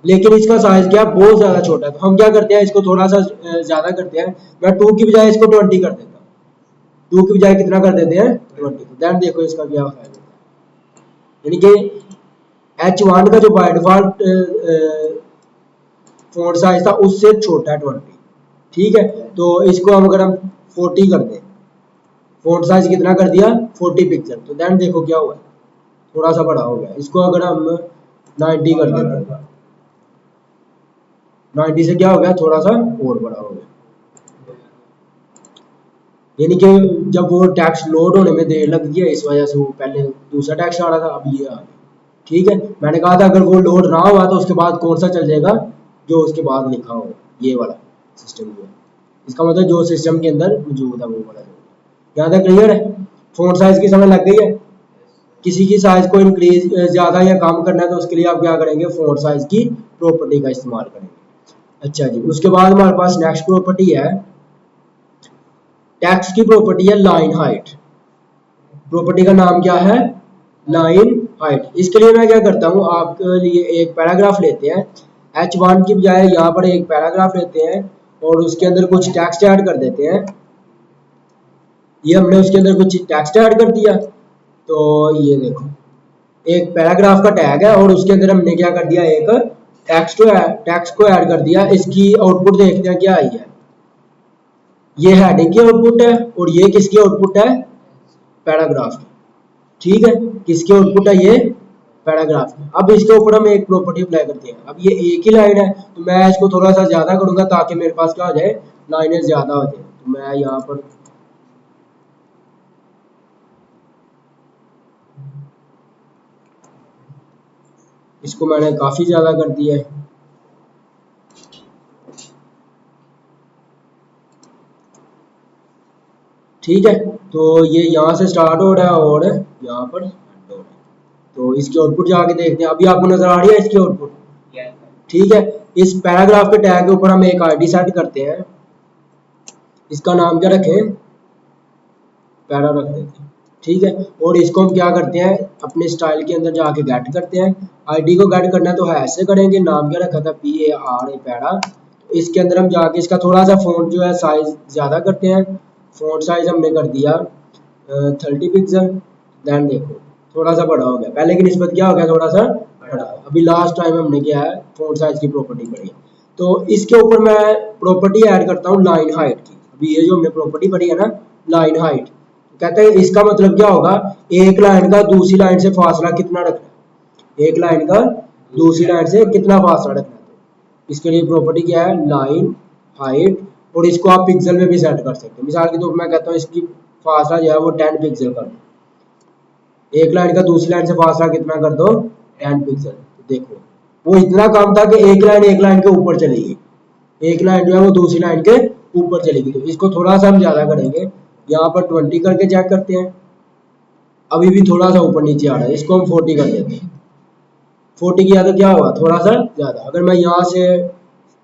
लेकिन इसका साइज क्या बहुत ज्यादा छोटा है। तो हम क्या करते हैं, इसको थोड़ा सा ज्यादा करते हैं, मैं 2 की बजाय इसको 20 कर देता हूँ। 2 की बजाय कितना कर देते हैं, 20। तो देन देखो इसका क्या फायदा, यानी कि H1 का जो बाय डिफॉल्ट फॉन्ट साइज था उससे छोटा है 20। ठीक है, तो इसको हम अगर हम 40 कर दें, फॉन्ट साइज कितना कर दिया, 40 पिक्सल। तो देन देखो क्या हुआ, थोड़ा सा बड़ा हो गया। इसको अगर हम 90 कर देते हैं, 90 से क्या हो गया, थोड़ा सा और बड़ा हो गया। यानी कि जब वो टैक्स लोड होने में देर लग गई है, इस वजह से वो पहले दूसरा टैक्स आ रहा था, अब ये आ गया। ठीक है, मैंने कहा था अगर वो लोड ना हुआ तो उसके बाद कौन सा चल जाएगा, जो उसके बाद लिखा हो, ये वाला सिस्टम जो है, इसका मतलब जो सिस्टम के अंदर मौजूद है वो वाला जो। यहाँ तक क्लियर है? फ़ॉन्ट साइज की समझ लग गई है? किसी की साइज को इंक्रीज ज़्यादा या कम करना है तो उसके लिए आप क्या करेंगे, फ़ॉन्ट साइज की प्रॉपर्टी का इस्तेमाल करेंगे। अच्छा जी, उसके बाद हमारे पास नेक्स्ट प्रॉपर्टी है, टेक्स्ट की प्रॉपर्टी है लाइन हाइट। प्रॉपर्टी का नाम क्या है, लाइन हाइट। इसके लिए मैं क्या करता हूँ, आपके लिए एक पैराग्राफ लेते हैं, H1 की बजाय यहाँ पर एक पैराग्राफ लेते हैं और उसके अंदर कुछ टेक्स्ट ऐड कर देते हैं। ये हमने उसके अंदर कुछ टेक्स्ट ऐड कर दिया, तो ये देखो एक पैराग्राफ का टैग है और उसके अंदर हमने क्या कर दिया, एक टेक्स्ट को ऐड कर दिया। इसकी आउटपुट देखते हैं क्या आई है, ये हेडिंग की आउटपुट है और ये किसकी आउटपुट है, पैराग्राफ की। ठीक है, किसकी आउटपुट है, ये पैराग्राफ की। अब इसके ऊपर हम एक प्रॉपर्टी अप्लाई करते हैं। अब ये एक ही लाइन है तो मैं इसको थोड़ा सा ज्यादा करूंगा ताकि मेरे पास क्या हो जाए, लाइनें ज्यादा हो जाए। तो मैं यहाँ पर इसको मैंने काफी ज्यादा कर दिया है। ठीक है, तो ये यहाँ से स्टार्ट हो रहा है और यहाँ पर एंड हो रहा है। तो इसकी आउटपुट जाके देखते हैं। अभी आपको नजर आ रही है इसकी आउटपुट? ठीक है, इस पैराग्राफ के टैग के ऊपर हम एक आईडी सेट करते हैं, इसका नाम क्या रखें, पैरा रख देते हैं। ठीक है, और इसको हम क्या करते हैं, अपने स्टाइल के अंदर जाके गेट करते हैं। आईडी को गेट करना तो है ऐसे करेंगे, नाम क्या रखा था, PARA पैरा। इसके अंदर हम जाके इसका थोड़ा सा फ़ॉन्ट जो है साइज ज़्यादा करते हैं। फ़ॉन्ट साइज हमने कर दिया 30 पिक्सल। दैन देखो थोड़ा सा बड़ा हो गया, पहले की निस्बत क्या हो गया, थोड़ा सा बड़ा। अभी लास्ट टाइम हमने क्या है, फ़ॉन्ट साइज की प्रॉपर्टी पढ़ी है। तो इसके ऊपर मैं प्रॉपर्टी ऐड करता हूँ लाइन हाइट की। अभी ये जो हमने प्रॉपर्टी पढ़ी है ना, लाइन हाइट, कहते हैं इसका मतलब क्या होगा, एक लाइन का दूसरी लाइन से फासला कितना रखना है, एक लाइन का दूसरी लाइन से कितना फासला रखना है। तो इसके लिए प्रॉपर्टी क्या है, लाइन हाइट। और इसको आप पिक्सल में भी सेट कर सकते हो। मिसाल के तौर पर मैं कहता हूँ इसकी फासला जो है वो 10 पिक्सल कर दो, एक लाइन का दूसरी लाइन से फासला कितना कर दो, 10 पिक्सल। तो देखो वो इतना कम था कि एक लाइन के ऊपर चली गई, एक लाइन जो है वो दूसरी लाइन के ऊपर चलेगी। तो इसको थोड़ा सा हम ज्यादा करेंगे, यहाँ पर 20 करके चेक करते हैं। अभी भी थोड़ा सा ऊपर नीचे आ रहा है, इसको हम 40 कर देते हैं। 40 किया तो क्या हुआ, थोड़ा सा ज्यादा। अगर मैं यहाँ से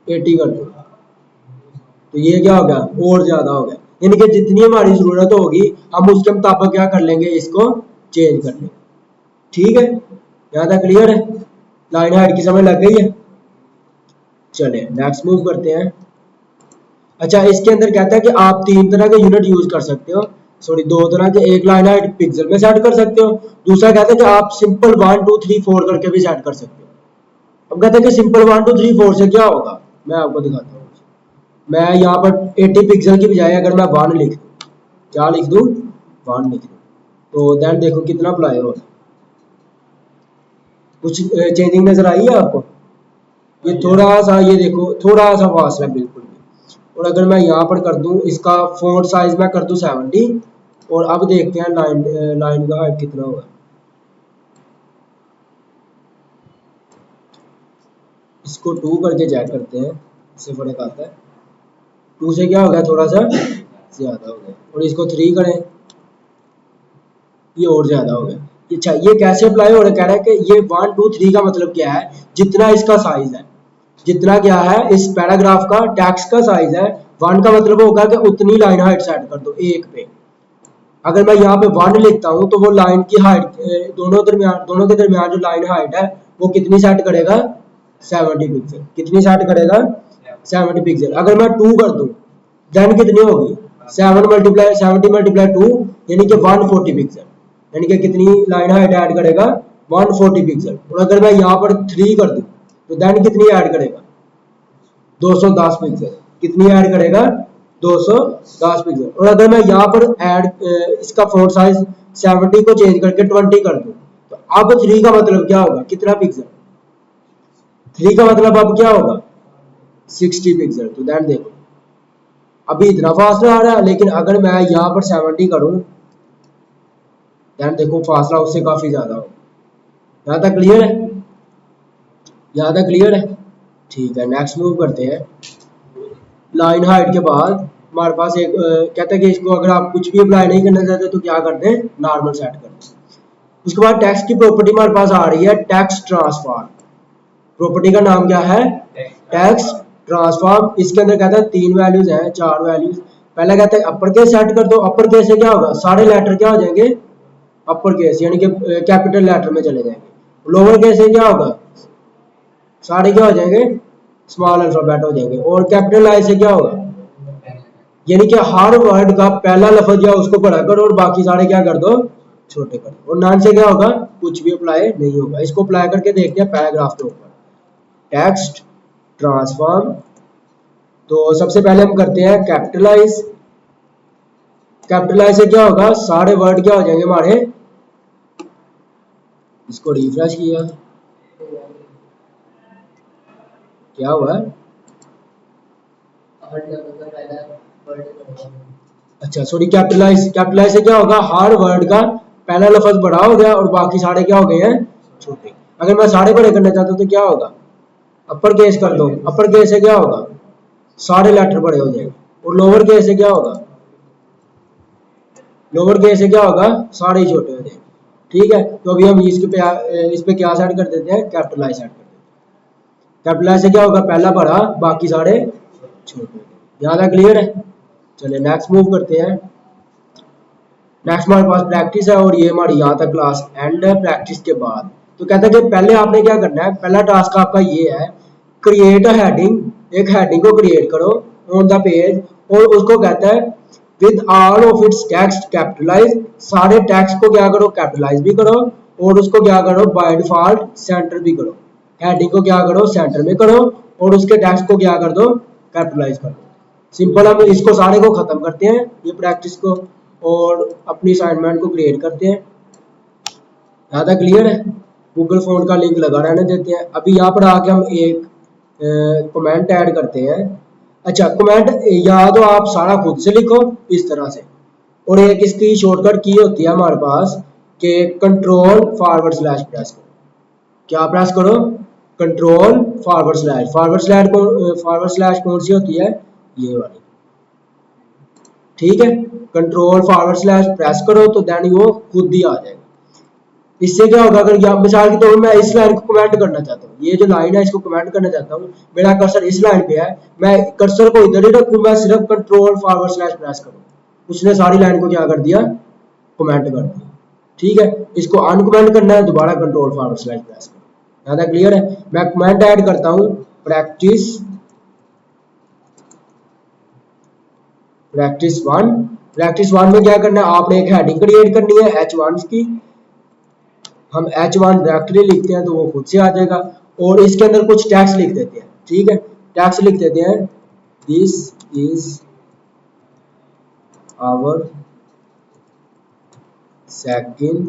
80 कर दूँ तो ये क्या हो गया, और ज्यादा हो गया। यानी कि जितनी हमारी जरूरत होगी हम उसके मुताबिक क्या कर लेंगे, इसको चेंज कर लेंगे। ठीक है, यहाँ तक क्लियर है? लाइन हाइट की समझ लग गई है? चले नेक्स्ट मूव करते हैं। अच्छा, इसके अंदर कहता है कि आप 3 तरह के यूनिट यूज कर सकते हो, सॉरी 2 तरह के। एक लाइन हाइट पिक्सल में सेट कर सकते हो, दूसरा कहता है कि आप सिंपल 1 2 3 4 करके भी सेट कर सकते हो। अब कहते हैं कि सिंपल 1 2 3 4 से क्या होगा, मैं आपको दिखाता हूँ। मैं यहाँ पर 80 पिक्सल की बजाय अगर मैं 1 लिख दूँ, क्या लिख दूँ, 1 लिख दूँ, तो देन देखो कितना अप्लाई हो रहा है। कुछ चेंजिंग नजर आई है आपको? ये थोड़ा सा, ये देखो थोड़ा सा फासला बिल्कुल भी। और अगर मैं यहाँ पर कर दूं, इसका फ़ॉन्ट साइज मैं कर दूं 70, और अब देखते हैं लाइन का हाइट कितना होगा। इसको 2 करके चेक करते हैं, इससे फर्क आता है। 2 से क्या हो गया, थोड़ा सा ज्यादा हो गया। और इसको 3 करें, ये और ज्यादा हो गया। अच्छा, ये कैसे अप्लाई हो रहा है, कह रहा है कि ये 1 2 3 का मतलब क्या है, जितना इसका साइज है, जितना क्या है इस पैराग्राफ का टेक्स्ट का साइज है, 1 का मतलब होगा कि उतनी लाइन हाइट सेट कर दो एक पे। अगर मैं यहाँ पे 1 लिखता हूँ तो वो लाइन की हाइट दोनों के दरमियान जो लाइन हाइट है वो कितनी सेट करेगा, 70 पिक्सल। कितनी सेट करेगा, 70 पिक्सल। अगर मैं 2 कर दूँ देन कितनी होगी, 70 मल्टीप्लाई 2 यानी कि 140 पिक्सल। यानी कि कितनी लाइन हाइट ऐड करेगा, 140 पिक्सल। और अगर मैं यहाँ पर 3 कर दूँ तो देन कितनी ऐड करेगा, 210 पिक्सल। कितनी ऐड करेगा, 210 पिक्सल। और अगर मैं यहाँ पर इसका फ़ॉन्ट साइज 70 को चेंज करके 20 कर दूँ तो अब 3 का मतलब क्या होगा, कितना पिक्सल, 3 का मतलब अब क्या होगा, 60 पिक्सल। तो दैन देखो अभी इतना फासला आ रहा है, लेकिन अगर मैं यहाँ पर 70 करूँ दैन देखो फासला उससे काफी ज्यादा होगा। यहाँ तक क्लियर है? यहाँ तक क्लियर है? ठीक है, नेक्स्ट मूव करते हैं। लाइन हाइट के बाद हमारे पास एक कहते हैं कि इसको अगर आप कुछ भी अप्लाई नहीं करना चाहते तो क्या करते हैं, नॉर्मल सेट करते हैं। उसके बाद टेक्स्ट की प्रॉपर्टी हमारे पास आ रही है टेक्स्ट ट्रांसफॉर्म। प्रॉपर्टी का नाम क्या है, टेक्स्ट ट्रांसफॉर्म। इसके अंदर कहता है 3 वैल्यूज हैं, 4 वैल्यूज। पहले कहते हैं अपर केस सेट कर दो। अपर केस से क्या होगा, सारे लेटर क्या हो जाएंगे, अपर केस यानी कि कैपिटल लेटर में चले जाएंगे। लोअर केस से क्या होगा, सारे क्या हो जाएंगे, स्मॉल अल्फाबेट हो जाएंगे। और कैपिटल आई से क्या होगा, यानी कि हर वर्ड का पहला लफ्ज या उसको बड़ा करो और बाकी सारे क्या कर दो, छोटे कर दो। और नॉन से क्या होगा, कुछ भी अप्लाई नहीं होगा। इसको अप्लाई करके देखते हैं पैराग्राफ के ऊपर, टेक्स्ट ट्रांसफॉर्म। तो सबसे पहले हम करते हैं कैपिटलाइज। कैपिटलाइज से क्या होगा, सारे वर्ड क्या हो जाएंगे हमारे, इसको रिफ्रेश किया, क्या हुआ, अच्छा सॉरी, कैपिटलाइज। कैपिटलाइज से क्या होगा, हर वर्ड का पहला लफ्ज बड़ा हो गया और बाकी सारे क्या हो गए हैं, छोटे। अगर मैं सारे बड़े करना चाहता हूँ तो क्या होगा, अपर केस कर दो। अपर केस से क्या होगा, सारे लेटर बड़े हो जाएंगे। और लोअर केस से क्या होगा, लोअर केस से क्या होगा, सारे ही छोटे हो जाएंगे। ठीक है, तो अभी हम इस पे क्या सेट कर देते हैं, कैपिटलाइज सेट कर देते हैं। कैपिटलाइज से क्या होगा, पहला बड़ा बाकी सारे छोटे। ज्यादा क्लियर है? चलिए नेक्स्ट मूव करते हैं। नेक्स्ट हमारे पास प्रैक्टिस है और ये हमारी यहाँ तक क्लास एंड है। प्रैक्टिस के बाद तो कहता है कि पहले आपने क्या करना है, पहला टास्क आपका ये है, क्रिएट अ हेडिंग। एक हेडिंग को क्रिएट करो ऑन द पेज, और उसको कहता है with all of its text capitalise. सारे टेक्स्ट को क्या करो, कैपिटलाइज भी करो और उसको क्या करो, बाय डिफॉल्ट सेंटर भी करो। हेडिंग को क्या करो, सेंटर में करो और उसके टेक्स्ट को क्या कर दो, कैपिटलाइज कर दो। सिंपल। हम इसको सारे को खत्म करते हैं, ये प्रैक्टिस को, और अपनी असाइनमेंट को क्रिएट करते हैं। यहाँ तक क्लियर है? गूगल फॉन्ट का लिंक लगा रहने देते हैं। अभी यहाँ पर आके हम एक कमेंट ऐड करते हैं। अच्छा, कमेंट या तो आप सारा खुद से लिखो इस तरह से, और एक इसकी शॉर्टकट की होती है हमारे पास कि कंट्रोल फॉरवर्ड स्लैश प्रेस करो। क्या प्रेस करो, control forward slash. Forward slash कौन सी होती है, ये वाली। ठीक है, कंट्रोल फॉरवर्ड स्लैश प्रेस करो तो देन वो खुद ही आ जाएगा। इससे क्या होगा, अगर यहाँ मिसाल के तौर पर मैं इस लाइन को कमेंट करना चाहता हूँ, ये जो लाइन है इसको कमेंट करना चाहता हूँ, मेरा कर्सर इस लाइन पे है, मैं कर्सर को इधर ही रखूँ, मैं सिर्फ कंट्रोल फॉरवर्ड स्लैश प्रेस करूँ, उसने सारी लाइन को क्या कर दिया, कमेंट कर दिया। ठीक है, इसको अनकमेंट करना है, दोबारा कंट्रोल फॉरवर्ड स्लैश प्रेस करो। ज़्यादा क्लियर है? मैं कमेंट ऐड करता हूँ, प्रैक्टिस 1। प्रैक्टिस 1 में क्या करना है, आपने एक हेडिंग क्रिएट करनी है H1 की। हम H1 डायरेक्टली लिखते हैं तो वो खुद से आ जाएगा, और इसके अंदर कुछ टैक्स लिख देते हैं। ठीक है, टैक्स लिख देते हैं, this is our second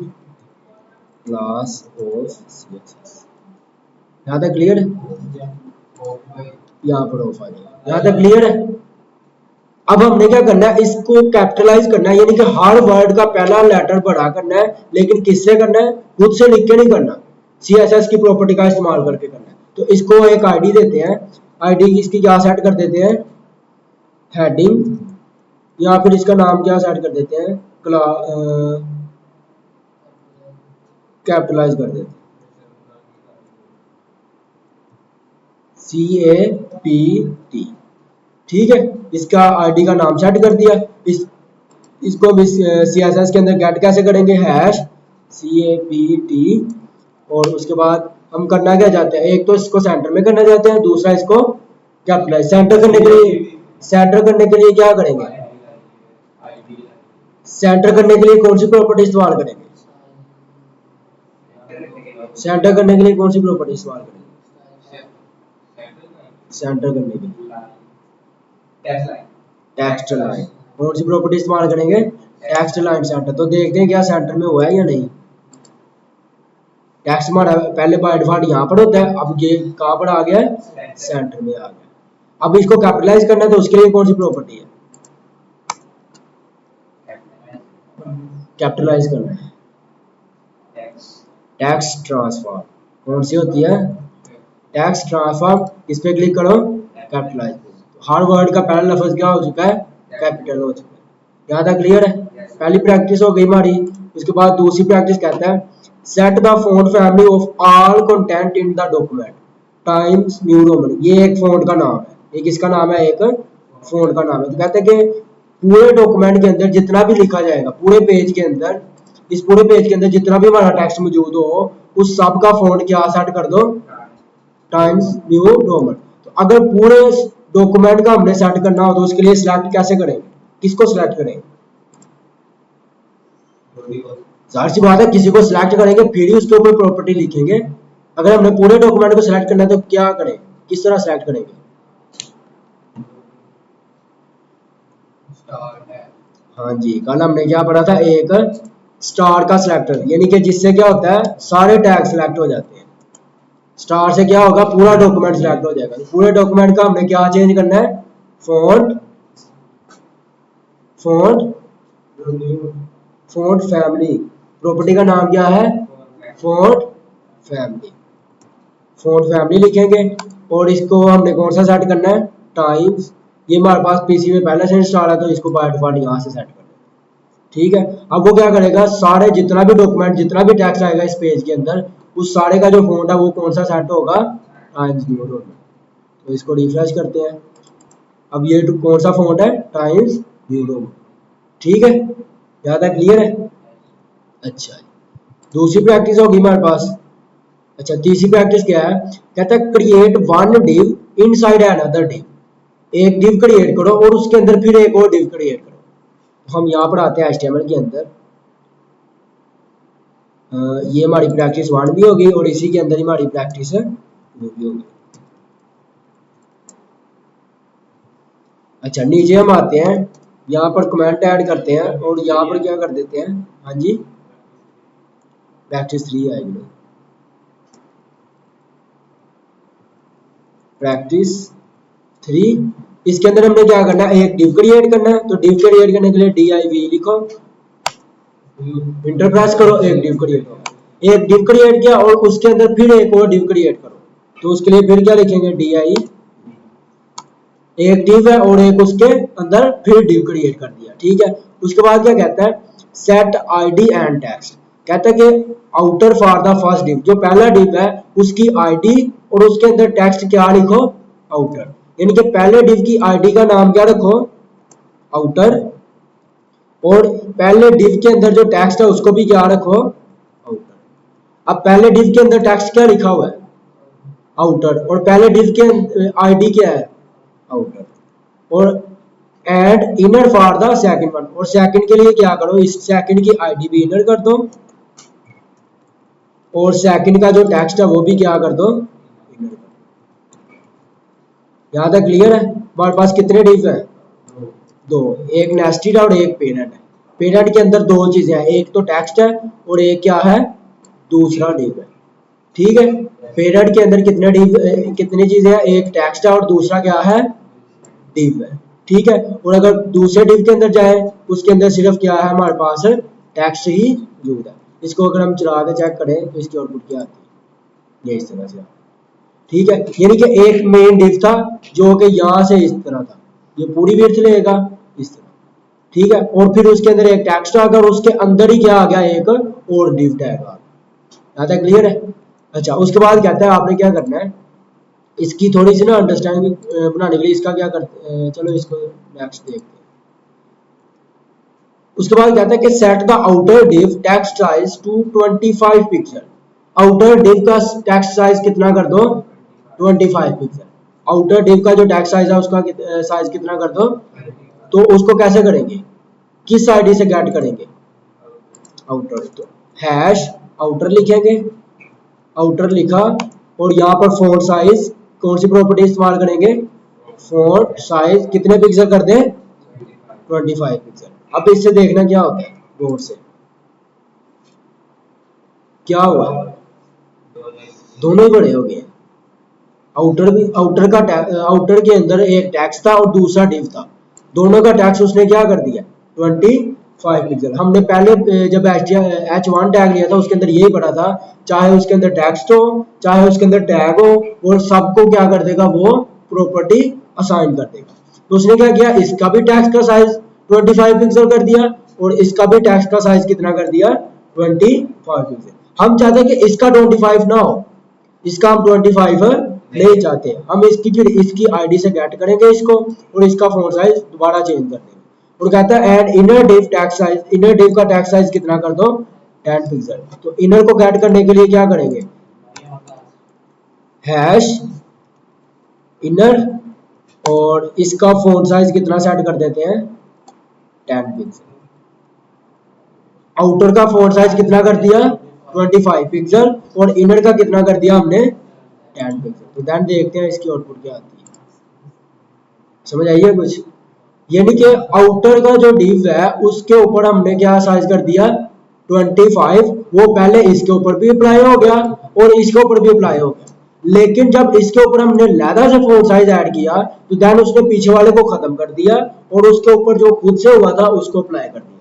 class of CSS। यहाँ तक क्लियर है? यहाँ पर ऑफ आ जाएगा। यहाँ तक क्लियर है? अब हमने क्या करना है, इसको कैपिटलाइज करना है, यानी कि हर वर्ड का पहला लेटर बड़ा करना है, लेकिन किससे करना है, खुद से लिख के नहीं करना, CSS की प्रॉपर्टी का इस्तेमाल करके करना है। तो इसको एक आईडी देते हैं, आईडी इसकी क्या सेट कर देते हैं, हेडिंग, या फिर इसका नाम क्या सेट कर देते हैं, कैपिटलाइज कर देते हैं, CAPT। ठीक है, इसका आईडी का नाम सेट कर दिया। इसको भी CSS के अंदर गेट कैसे करेंगे, #CAPT। और उसके बाद हम करना क्या चाहते हैं, एक तो इसको सेंटर में करना चाहते हैं, दूसरा इसको कैपिटलाइज। सेंटर करने के लिए क्या करेंगे, सेंटर करने के लिए कौन सी प्रॉपर्टी इस्तेमाल करेंगे, सेंटर करने के लिए कौन सी प्रॉपर्टी इस्तेमाल करेंगे, सेंटर करने के लिए टेक्स्ट लाइन। कौन सी प्रॉपर्टी इस्तेमाल करेंगे, टेक्स्ट लाइन सेंटर। तो देखते हैं क्या सेंटर में हुआ है या नहीं। टेक्स्ट हमारा पहले बाय डिफॉल्ट यहाँ पर होता है, अब ये कहाँ पर आ गया है, सेंटर में आ गया। अब इसको कैपिटलाइज करना है तो उसके लिए कौन सी प्रॉपर्टी है, कैपिटलाइज करना है, टैक्स ट्रांसफॉर्म कौन सी होती है? Tax transform. इस पे क्लिक करो, कैपिटलाइज। हर वर्ड का पहला लफ्ज क्या हो चुका है? कैपिटल हो चुका है। यहाँ तक क्लियर है? पहली प्रैक्टिस हो गई हमारी। उसके बाद दूसरी प्रैक्टिस कहता है set the font family of all content in the document times new Roman. ये एक फॉन्ट का नाम है, एक इसका नाम है, एक फॉन्ट का नाम है। तो कहते हैं कि पूरे डॉक्यूमेंट के अंदर जितना भी लिखा जाएगा, पूरे पेज के अंदर, इस पूरे पेज के अंदर जितना भी हमारा टेक्स्ट मौजूद हो, उस सब का फॉन्ट क्या सेट कर दो? Times new Roman. तो अगर पूरे डॉक्यूमेंट का हमने सेट करना हो तो उसके लिए सिलेक्ट कैसे करेंगे? किसको सिलेक्ट करेंगे? जाहिर सी बात है किसी को सिलेक्ट करेंगे फिर ही उसके ऊपर प्रॉपर्टी लिखेंगे। अगर हमने पूरे डॉक्यूमेंट को सिलेक्ट करना है तो क्या करें, किस तरह सिलेक्ट करेंगे? हाँ जी, कल हमने क्या पढ़ा था? एक स्टार का सिलेक्टर, यानी कि जिससे क्या होता है सारे टैग सिलेक्ट हो जाते हैं। स्टार से क्या होगा? पूरा डॉक्यूमेंट सिलेक्ट हो जाएगा। पूरे डॉक्यूमेंट का हमने क्या चेंज करना है? Font font font family. Property का नाम क्या है? Font family. फॉन्ट फैमिली लिखेंगे और इसको हमने कौन सा सेट करना है? टाइम्स। ये हमारे पास पीसी में पहले से इंस्टॉल है तो इसको बाय डिफॉल्ट यहाँ से सेट कर दें। ठीक है, अब वो क्या करेगा? सारे जितना भी डॉक्यूमेंट, जितना भी टेक्स्ट आएगा इस पेज के अंदर, उस सारे का जो फॉन्ट है वो कौन सा सेट होगा? Times new Roman. तो इसको रिफ्रेश करते हैं। अब ये कौन सा फॉन्ट है? Times new Roman. ठीक है, ज्यादा क्लियर है? अच्छा, दूसरी प्रैक्टिस होगी हमारे पास। अच्छा, तीसरी प्रैक्टिस क्या है? कहता है create one div inside another div. एक डिव क्रिएट करो और उसके अंदर फिर एक और डिव क्रिएट करो। तो हम यहाँ पर आते हैं HTML के अंदर। ये हमारी प्रैक्टिस 1 भी होगी और इसी के अंदर ही हमारी प्रैक्टिस 2 भी होगी। अच्छा, नीचे हम आते हैं, यहाँ पर कमेंट ऐड करते हैं और यहाँ पर क्या कर देते हैं? हाँ जी, प्रैक्टिस 3 आएगी। प्रैक्टिस 3, इसके अंदर हमने क्या करना है? एक डिव क्रिएट करना है। तो डिव क्रिएट करने के लिए div लिखो, इंटर प्रेस करो, एक डिव क्रिएट करो। एक डिव क्रिएट किया और उसके अंदर फिर एक और डिव क्रिएट करो। तो उसके लिए फिर क्या लिखेंगे? di। एक डिव है और एक उसके अंदर फिर डिव क्रिएट कर दिया। ठीक है, उसके बाद क्या कहता है? Set id and text. कहता है कि outer for the first div, जो पहला डिव है उसकी id और उसके अंदर टेक्स्ट क्या लिखो? आउटर। यानी कि पहले डिव की id का नाम क्या रखो? आउटर। और पहले डिव के अंदर जो टेक्स्ट है उसको भी क्या रखो? आउटर। अब पहले डिव के अंदर टेक्स्ट क्या लिखा हुआ है? आउटर। और पहले डिव के id क्या है? आउटर। और add inner for the second one, और सेकंड के लिए क्या करो? इस सेकंड की id भी इनर कर दो और सेकंड का जो टेक्स्ट है वो भी क्या कर दो? इनर कर दो। यहां तक क्लियर है? हमारे पास कितने डिव है? 2, एक नेस्टेड और एक पेरेंट है। पेरेंट के अंदर 2 चीजें हैं, एक तो टेक्स्ट है और एक क्या है? दूसरा डिव है। ठीक है, पेरेंट के अंदर कितने डिव, कितनी चीजें हैं? एक टेक्स्ट है और दूसरा क्या है? डिव है। ठीक है, और अगर दूसरे डिव के अंदर जाए उसके अंदर सिर्फ क्या है? हमारे पास टेक्स्ट ही मौजूद है। इसको अगर हम चला के चेक करें तो इसकी आउटपुट क्या आती है? ये इस तरह से। ठीक है, यानी कि एक मेन डिव था जो कि यहाँ से इस तरह था, ये पूरी विड्थ लेगा इस तरह। ठीक है, और फिर उसके अंदर एक टेक्स्ट आ गया और उसके अंदर ही क्या आ गया? एक और डिव टैग आ गया। यहाँ तक क्लियर है? अच्छा, उसके बाद कहता है आपने क्या करना है? इसकी थोड़ी सी ना अंडरस्टैंडिंग बनाने के लिए इसका क्या करते, चलो इसको नेक्स्ट देखते हैं। उसके बाद कहता है कि set the outer div text size to 25 pixel. Outer div का टेक्स्ट साइज कितना कर दो? 25 पिक्सल। आउटर डिव का जो टेक्स्ट साइज है उसका साइज कितना कर दो? तो उसको कैसे करेंगे? किस आईडी से गेट करेंगे? आउटर। तो हैश आउटर लिखेंगे, आउटर लिखा और यहाँ पर फॉन्ट साइज कौन सी प्रॉपर्टी इस्तेमाल करेंगे? फॉन्ट साइज कितने पिक्सल कर दें? 25 पिक्सल। अब इससे देखना क्या होता है? बोर्ड से क्या हुआ? दोनों ही बड़े हो गए। आउटर भी, आउटर के अंदर एक टेक्स्ट था और दूसरा डिव था, दोनों का टेक्स्ट उसने क्या कर दिया? 25 5 पिक्सल। हमने पहले जब H1 टैग लिया था उसके अंदर यही पढ़ा था, चाहे उसके अंदर टेक्स्ट हो चाहे उसके अंदर टैग हो, और सबको क्या कर देगा, वो प्रॉपर्टी असाइन कर देगा। तो उसने क्या किया, इसका भी टेक्स्ट का साइज 25 पिक्सल कर दिया और इसका भी टेक्स्ट का साइज कितना कर दिया, 25 पिक्सल। हम चाहते हैं कि इसका 25 ना हो, इसका हम 25 नहीं चाहते, हम इसकी फिर इसकी आईडी से गेट करेंगे इसको और इसका फॉन्ट साइज दोबारा चेंज कर देंगे। और कहता है and inner div text size, inner div का टेक्स्ट साइज कितना कर दो, 10 पिक्सल। तो इनर को गेट करने के लिए क्या करेंगे, हैश इनर, और इसका फॉन्ट साइज कितना सेट कर देते हैं, 10 पिक्सल। आउटर का फॉन्ट साइज कितना कर दिया, 25 पिक्सल, और इनर का कितना कर दिया हमने, 10 पिक्सल। तो देन देखते हैं इसकी आउटपुट क्या आती है, समझ आइए कुछ। यानी कि आउटर का जो डिव है उसके ऊपर हमने क्या साइज कर दिया, 25, वो पहले इसके ऊपर भी अप्लाई हो गया और इसके ऊपर भी अप्लाई हो गया। लेकिन जब इसके ऊपर हमने लैदा से फॉन्ट साइज ऐड किया तो देन उसने पीछे वाले को खत्म कर दिया और उसके ऊपर जो खुद से हुआ था उसको अप्लाई कर दिया।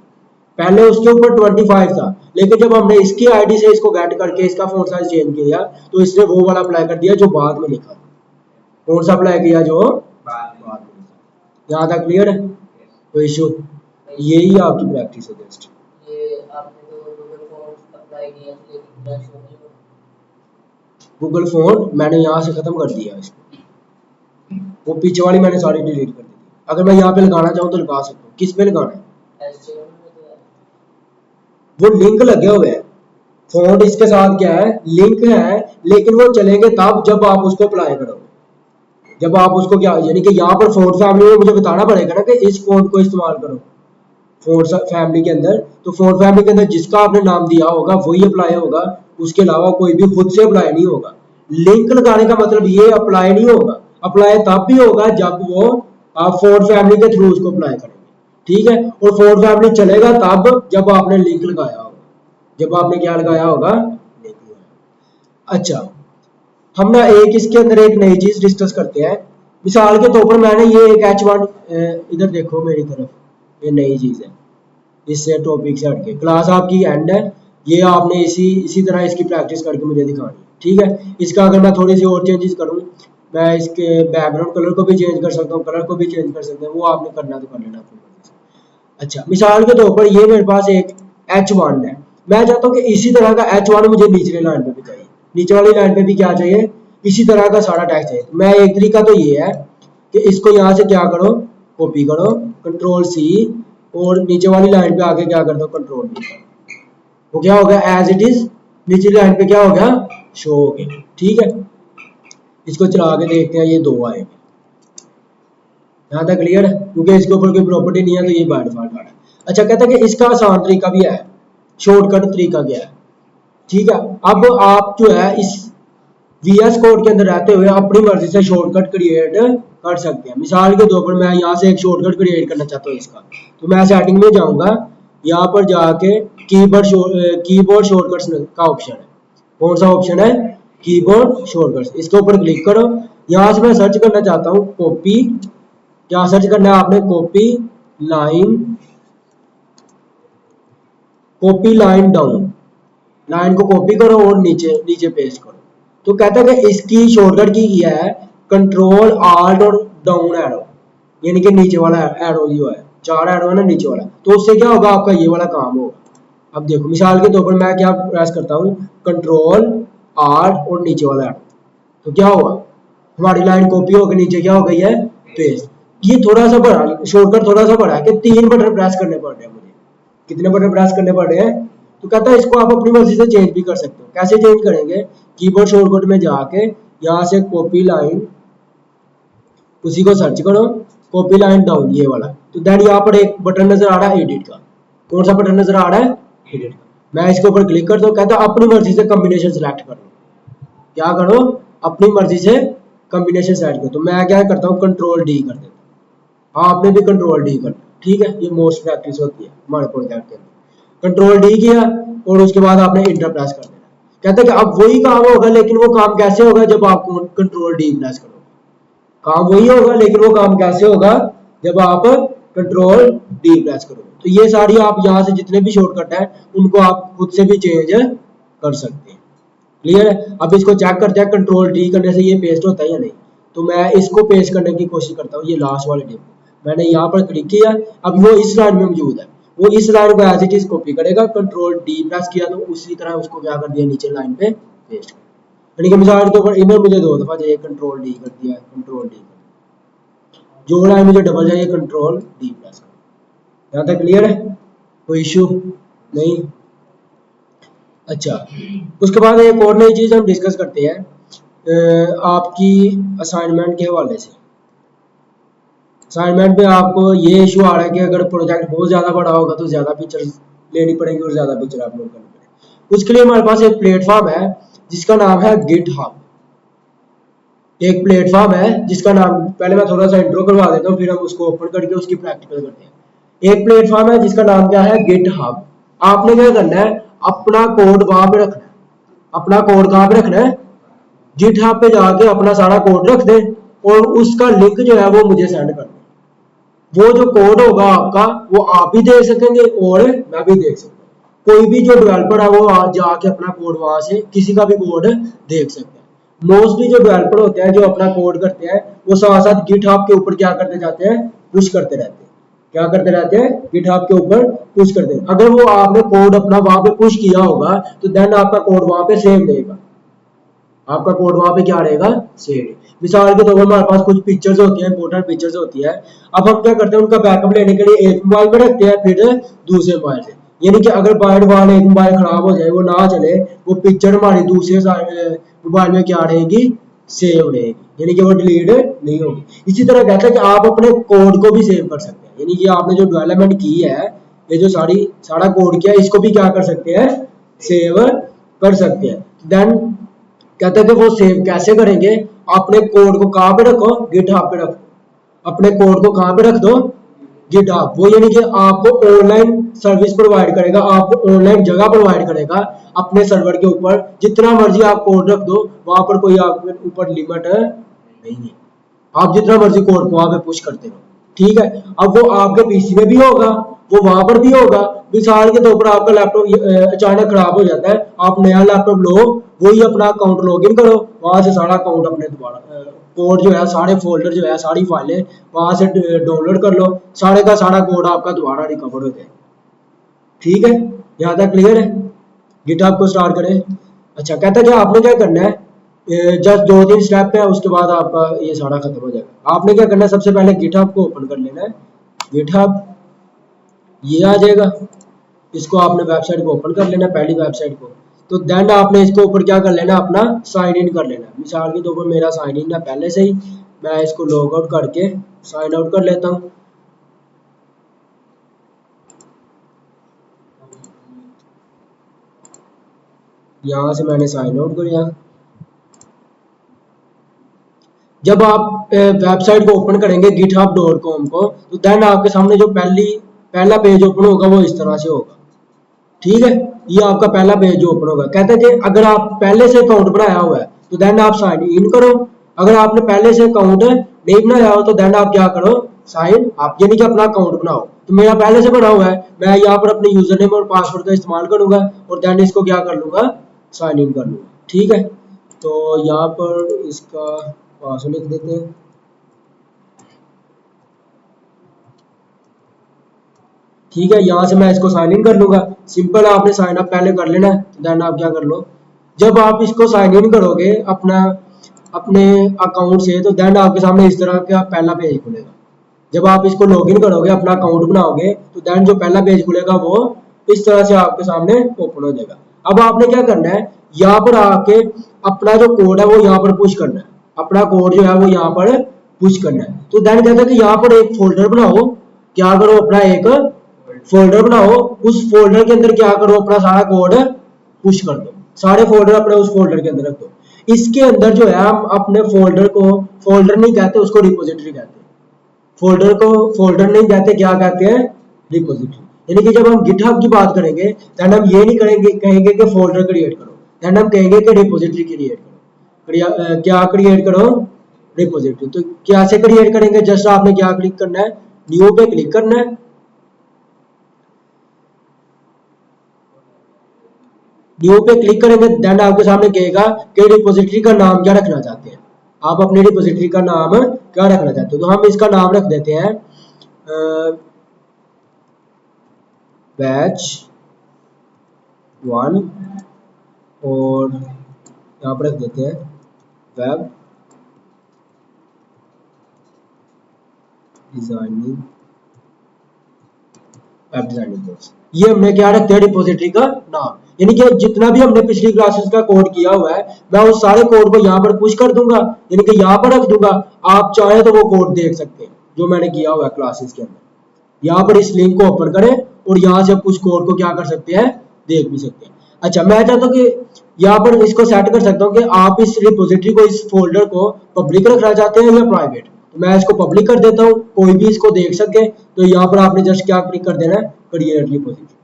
पहले उसके ऊपर 25 था, लेकिन जब हमने इसकी आईडी से इसको गेट करके इसका फॉन्ट साइज चेंज किया तो इसने वो वाला अप्लाई कर दिया जो बाद में लिखा, कौन सा अप्लाई किया, जो बाद में। यहाँ तक क्लियर है, तो इशू यही आपकी प्रैक्टिस है जस्ट। ये आपने तो गूगल फॉन्ट अप्लाई किया लेकिन क्या शो नहीं हो, गूगल फॉन्ट मैंने यहाँ से खत्म कर दिया इसको, वो पीछे वाली मैंने सारी डिलीट कर दी। अगर मैं यहाँ पे लगाना चाहूँ तो लगा सकता हूँ, किस पे लगाना है, वो लिंक लगे हुए हैं, फॉन्ट इसके साथ क्या है, लिंक है, लेकिन वो चलेंगे तब जब आप उसको अप्लाई करोगे, जब आप उसको क्या, यानी कि यहाँ पर फॉन्ट फैमिली में मुझे बताना पड़ेगा ना कि इस फॉन्ट को इस्तेमाल करो फॉन्ट फैमिली के अंदर। तो फॉन्ट फैमिली के अंदर जिसका आपने नाम दिया होगा वही अप्लाई होगा, उसके अलावा कोई भी खुद से अप्लाई नहीं होगा। लिंक लगाने का मतलब ये अप्लाई नहीं होगा, अप्लाई तब भी होगा जब वो आप फॉन्ट फैमिली के थ्रू उसको अप्लाई करेंगे, ठीक है। और फॉन्ट फैमिली चलेगा तब जब आपने लिंक लगाया होगा, जब आपने क्या लगाया होगा, लिंक लगाया। अच्छा, हम ना एक इसके अंदर एक नई चीज डिस्कस करते हैं। मिसाल के तौर पर मैंने ये एक H1, इधर देखो मेरी तरफ, ये नई चीज है, इससे टॉपिक से हटके क्लास आपकी एंड है, ये आपने इसी तरह इसकी प्रैक्टिस करके मुझे दिखानी है, ठीक है। इसका अगर मैं थोड़ी सी और चेंजेस करूँ, मैं इसके बैकग्राउंड कलर को भी चेंज कर सकता हूँ, कलर को भी चेंज कर सकते हैं, वो आपने करना तो कर लेना अपनी मर्जी से। अच्छा, मिसाल के तौर पर ये मेरे पास एक H1 है, मैं चाहता हूँ कि इसी तरह का H1 मुझे निचले लाइन पे भी चाहिए, नीचे वाली लाइन पे भी क्या चाहिए, इसी तरह का सारा टेक्स्ट चाहिए। मैं एक तरीका तो ये है कि इसको यहाँ से क्या करो, कॉपी करो, कंट्रोल C, और नीचे वाली लाइन पे आके क्या कर दो, कंट्रोल V, वो क्या हो गया, एज इट इज नीचे लाइन पे क्या हो गया, शो हो गया, ठीक है। इसको चला के देखते हैं, ये 2 आएंगे, यहाँ तक क्लियर है, क्योंकि इसके ऊपर कोई प्रॉपर्टी नहीं है तो ये बाय डिफॉल्ट आ रहा है। अच्छा, कहता है कि इसका आसान तरीका भी है, शॉर्टकट तरीका क्या है, ठीक है। अब आप जो है इस VS कोड के अंदर रहते हुए अपनी मर्जी से शॉर्टकट क्रिएट कर सकते हैं। मिसाल के तौर पर मैं यहाँ से एक शॉर्टकट क्रिएट करना चाहता हूँ इसका, तो मैं सेटिंग में जाऊंगा, यहाँ पर जाके कीबोर्ड शॉर्टकट्स का ऑप्शन है, कौन सा ऑप्शन है, कीबोर्ड शॉर्टकट्स, इसके ऊपर क्लिक करो। यहाँ से मैं सर्च करना चाहता हूँ कॉपी, क्या सर्च करना है आपने, कॉपी लाइन डाउन, लाइन को कॉपी करो और नीचे नीचे पेस्ट करो। तो कहता है कि इसकी शॉर्टकट की किया है कंट्रोल आल्ट और डाउन एरो, यानी कि नीचे वाला एरो जो है, 4 एरो है ना नीचे वाला, तो उससे क्या होगा, आपका ये वाला काम होगा। अब देखो मिसाल के तौर पर मैं क्या प्रेस करता हूँ, कंट्रोल आल्ट और नीचे वाला एरो, तो क्या हुआ, हमारी लाइन कॉपी होकर नीचे क्या हो गई है, पेस्ट। ये थोड़ा सा बड़ा शॉर्टकट, थोड़ा सा बड़ा है कि 3 बटन प्रेस करने पड़ रहे हैं मुझे, कितने बटन प्रेस करने पड़ रहे हैं। तो कहता है इसको आप अपनी मर्जी से चेंज भी कर सकते हो, कैसे चेंज करेंगे, कीबोर्ड शॉर्टकट में जाके यहाँ से कॉपी लाइन, उसी को सर्च करो, कॉपी लाइन डाउन, ये वाला। तो देन यहाँ पर एक बटन नजर आ रहा है एडिट का, कौन सा बटन नजर आ रहा है, एडिट का। मैं इसके ऊपर क्लिक करता हूँ, कहता है अपनी मर्जी से कॉम्बिनेशन सेलेक्ट करो, क्या करो, अपनी मर्जी से कॉम्बिनेशन सेलेक्ट करो। तो मैं क्या करता हूँ, कंट्रोल D कर देता हूँ, आपने भी कंट्रोल D करना, ठीक है। ये मोस्ट प्रैक्टिस होती है हमारे प्रोजेक्ट के अंदर, कंट्रोल D किया और उसके बाद आपने इंटर प्रेस कर देना। कहते हैं कि अब वही काम होगा, लेकिन वो काम कैसे होगा, जब आप कंट्रोल D प्रेस करोगे, काम वही होगा लेकिन वो काम कैसे होगा, जब आप कंट्रोल D प्रेस करोगे। तो ये सारी आप यहाँ से जितने भी शॉर्टकट है उनको आप खुद से भी चेंज कर सकते हैं। क्लियर है। अब इसको चेक करते हैं, कंट्रोल डी करने से ये पेस्ट होता है या नहीं। तो मैं इसको पेस्ट करने की कोशिश करता हूँ, ये लास्ट वाले टेबल मैंने यहाँ पर क्लिक किया, अब वो इस लाइन में मौजूद है, वो इस लाइन को एज इट इज कॉपी करेगा, कंट्रोल डी प्रेस किया तो उसी तरह उसको क्या कर दिया, नीचे लाइन पे पेस्ट कर। यानी कि मिसाल के ऊपर इधर मुझे 2 दफा चाहिए, कंट्रोल डी कर दिया, कंट्रोल डी जो लाइन मुझे डबल चाहिए कंट्रोल डी प्रेस कर। यहाँ तक क्लियर है, कोई इशू नहीं। अच्छा, उसके बाद एक और नई चीज हम डिस्कस करते हैं आपकी असाइनमेंट के हवाले से। असाइनमेंट में आपको ये इशू आ रहा है कि अगर प्रोजेक्ट बहुत ज़्यादा बड़ा होगा तो ज़्यादा पिक्चर लेनी पड़ेगी और ज़्यादा पिक्चर अपलोड करनी पड़ेगी। उसके लिए हमारे पास एक प्लेटफॉर्म है जिसका नाम है गिटहब। एक प्लेटफॉर्म है जिसका नाम, पहले मैं थोड़ा सा इंट्रो करवा देता हूँ फिर हम उसको ओपन करके उसकी प्रैक्टिकल करते हैं। एक प्लेटफॉर्म है जिसका नाम क्या है, गिटहब। आपने क्या करना है, अपना कोड वहां पे रखना है। अपना कोड कहाँ पे रखना है, गिटहब पे जाके अपना सारा कोड रख दे और उसका लिंक जो है वो मुझे सेंड कर दे। वो जो कोड होगा आपका वो आप भी देख सकेंगे और मैं भी देख सकता हूँ। कोई भी जो डेवलपर है वो जाके अपना कोड वहां से किसी का भी कोड देख सकता है। मोस्टली जो डेवलपर होते हैं जो अपना कोड करते हैं वो साथ साथ गिटहब के ऊपर क्या करते जाते हैं, पुश करते रहते हैं। क्या करते रहते हैं, गिटहब के ऊपर पुश करते हैं। अगर वो आपने कोड अपना वहां पे पुश किया होगा तो देन आपका कोड वहां पे सेव रहेगा, आपका कोड वहां पे क्या रहेगा, सेव। मिसाल के तौर पर हमारे पास कुछ पिक्चर्स होती हैं, इंपोर्टेंट पिक्चर्स होती है। अब हम क्या करते हैं, उनका बैकअप लेने के लिए एक मोबाइल में रखते हैं फिर दूसरे मोबाइल से। यानी कि अगर बाय डिफॉल्ट एक मोबाइल खराब हो जाए, वो ना चले, वो पिक्चर हमारी दूसरे मोबाइल में क्या रहेगी, सेव रहेगी, यानी कि वो डिलीट नहीं होगी। इसी तरह कहते हैं कि आप अपने कोड को भी सेव कर सकते हैं। यानी कि आपने जो डेवलपमेंट की है, ये जो सारा कोड किया है, इसको भी क्या कर सकते हैं, सेव कर सकते हैं। देन कहते हैं कि वो सेव कैसे करेंगे, अपने कोड को कहाँ पे रखो, गिटहब पे रखो। अपने कोड को कहाँ पे रख दो, गिटहब। वो यानी कि आपको ऑनलाइन सर्विस प्रोवाइड करेगा, आपको ऑनलाइन जगह प्रोवाइड करेगा अपने सर्वर के ऊपर। जितना मर्जी आप कोड रख दो, वहां पर कोई आपके ऊपर लिमिट नहीं है। आप जितना मर्जी कोड को वहां पे पुश करते रहो, ठीक है। अब वो आपके पीसी में भी होगा, वो वहां पर भी होगा। मिसाल के तौर पर आपका लैपटॉप अचानक खराब हो जाता है, आप नया लैपटॉप लो, वही अपना अकाउंट लॉगिन करो, वहां से सारा अकाउंट अपने दोबारा कोड जो है, सारे फोल्डर जो है, सारी फाइलें वहां से डाउनलोड कर लो, सारे का सारा कोड आपका दोबारा रिकवर हो जाए। ठीक है, यहाँ तक क्लियर है। गिटहब को स्टार्ट करें। अच्छा, कहता है कि आपने क्या करना है, जस्ट 2-3 स्टेप है, उसके बाद आपका ये सारा खत्म हो जाएगा। आपने क्या करना है, सबसे पहले गिटहब को ओपन कर लेना है। गिटहब ये आ जाएगा, इसको आपने वेबसाइट को ओपन कर लेना है, पहली वेबसाइट को। तो देन आपने इसको ऊपर क्या कर लेना, अपना साइन इन कर लेना। मिसाल के तौर पर मेरा साइन इन है पहले से ही, मैं इसको लॉग आउट करके साइन आउट कर लेता हूँ। यहाँ से मैंने साइन आउट किया। जब आप वेबसाइट को ओपन करेंगे github.com को, तो देन आपके सामने जो पहला पेज ओपन होगा वो इस तरह से होगा। ठीक है, ये आपका पहला पेज जो ओपन होगा। कहते हैं कि अगर आप पहले से अकाउंट बनाया हुआ है तो देन आप साइन इन करो। अगर आपने पहले से अकाउंट नहीं बनाया हो तो देन आप क्या करो, साइन आप, यानी कि अपना अकाउंट बनाओ। तो मेरा पहले से बना हुआ है, मैं यहाँ पर अपने यूजर नेम और पासवर्ड का इस्तेमाल करूंगा और देन इसको क्या कर लूंगा, साइन इन कर लूंगा। ठीक है, तो यहाँ पर इसका पासवर्ड लिख देते हैं। ठीक है, यहाँ से मैं इसको साइन इन कर लूंगा। सिंपल, आपने साइन अप पहले कर लेना है, देन आप क्या कर लो, जब आप इसको साइन इन करोगे अपने अकाउंट से, तो देन आपके सामने इस तरह का पहला पेज खुलेगा। जब आप इसको लॉगिन करोगे, अपना अकाउंट बनाओगे, तो देन जो पहला पेज खुलेगा वो इस तरह से आपके सामने ओपन हो जाएगा। अब आपने क्या करना है, यहाँ पर आके अपना जो कोड है वो यहाँ पर पुश करना है। अपना कोड जो है वो यहाँ पर पुश करना है। तो देन कहता है कि यहाँ पर एक फोल्डर बनाओ, क्या करो, अपना एक फोल्डर बनाओ, उस फोल्डर के अंदर क्या करो, अपना सारा कोड पुश कर दो। सारे फोल्डर अपने उस फोल्डर के अंदर रख दो। इसके अंदर जो है हम अपने फोल्डर को फोल्डर नहीं कहते, उसको रिपोजिटरी कहते हैं। फोल्डर को फोल्डर नहीं कहते, क्या कहते हैं, रिपोजिटरी। यानी कि जब हम गिटहब की बात करेंगे देन हम ये नहीं कहेंगे कि फोल्डर क्रिएट करो, देन हम कहेंगे कि रिपोजिटरी क्रिएट करो। क्या क्रिएट करो, रिपोजिटरी। तो कैसे क्रिएट करेंगे, जस्ट आपने क्या क्लिक करना है, न्यू पे क्लिक करना है। न्यू पे क्लिक करेंगे, देन आपके सामने कहेगा कि रिपोजिटरी का नाम क्या रखना चाहते हैं, आप अपनी रिपोजिटरी का नाम क्या रखना चाहते हो। तो हम इसका नाम रख देते हैं बैच 1 और यहाँ पर रख देते हैं वेब डिजाइनिंग कोर्स। ये हमने क्या रखते हैं रिपोजिटरी का नाम, यानी कि जितना भी हमने पिछली क्लासेस का कोड किया हुआ है मैं उस सारे कोड को यहाँ पर पुश कर दूंगा, यानी कि यहाँ पर रख दूंगा। आप चाहे तो वो कोड देख सकते हैं जो मैंने किया हुआ है क्लासेस के अंदर। यहाँ पर इस लिंक को ओपन करें और यहाँ से कुछ कोड को क्या कर सकते हैं, देख भी सकते हैं। अच्छा, मैं चाहता हूँ कि यहाँ पर इसको सेट कर सकता हूँ कि आप इस रिपोजिटरी को, इस फोल्डर को पब्लिक रखना चाहते हैं या प्राइवेट। तो मैं इसको पब्लिक कर देता हूँ, कोई भी इसको देख सके। तो यहाँ पर आपने जस्ट क्या क्लिक कर देना है, क्रिएट रिपोजिटरी।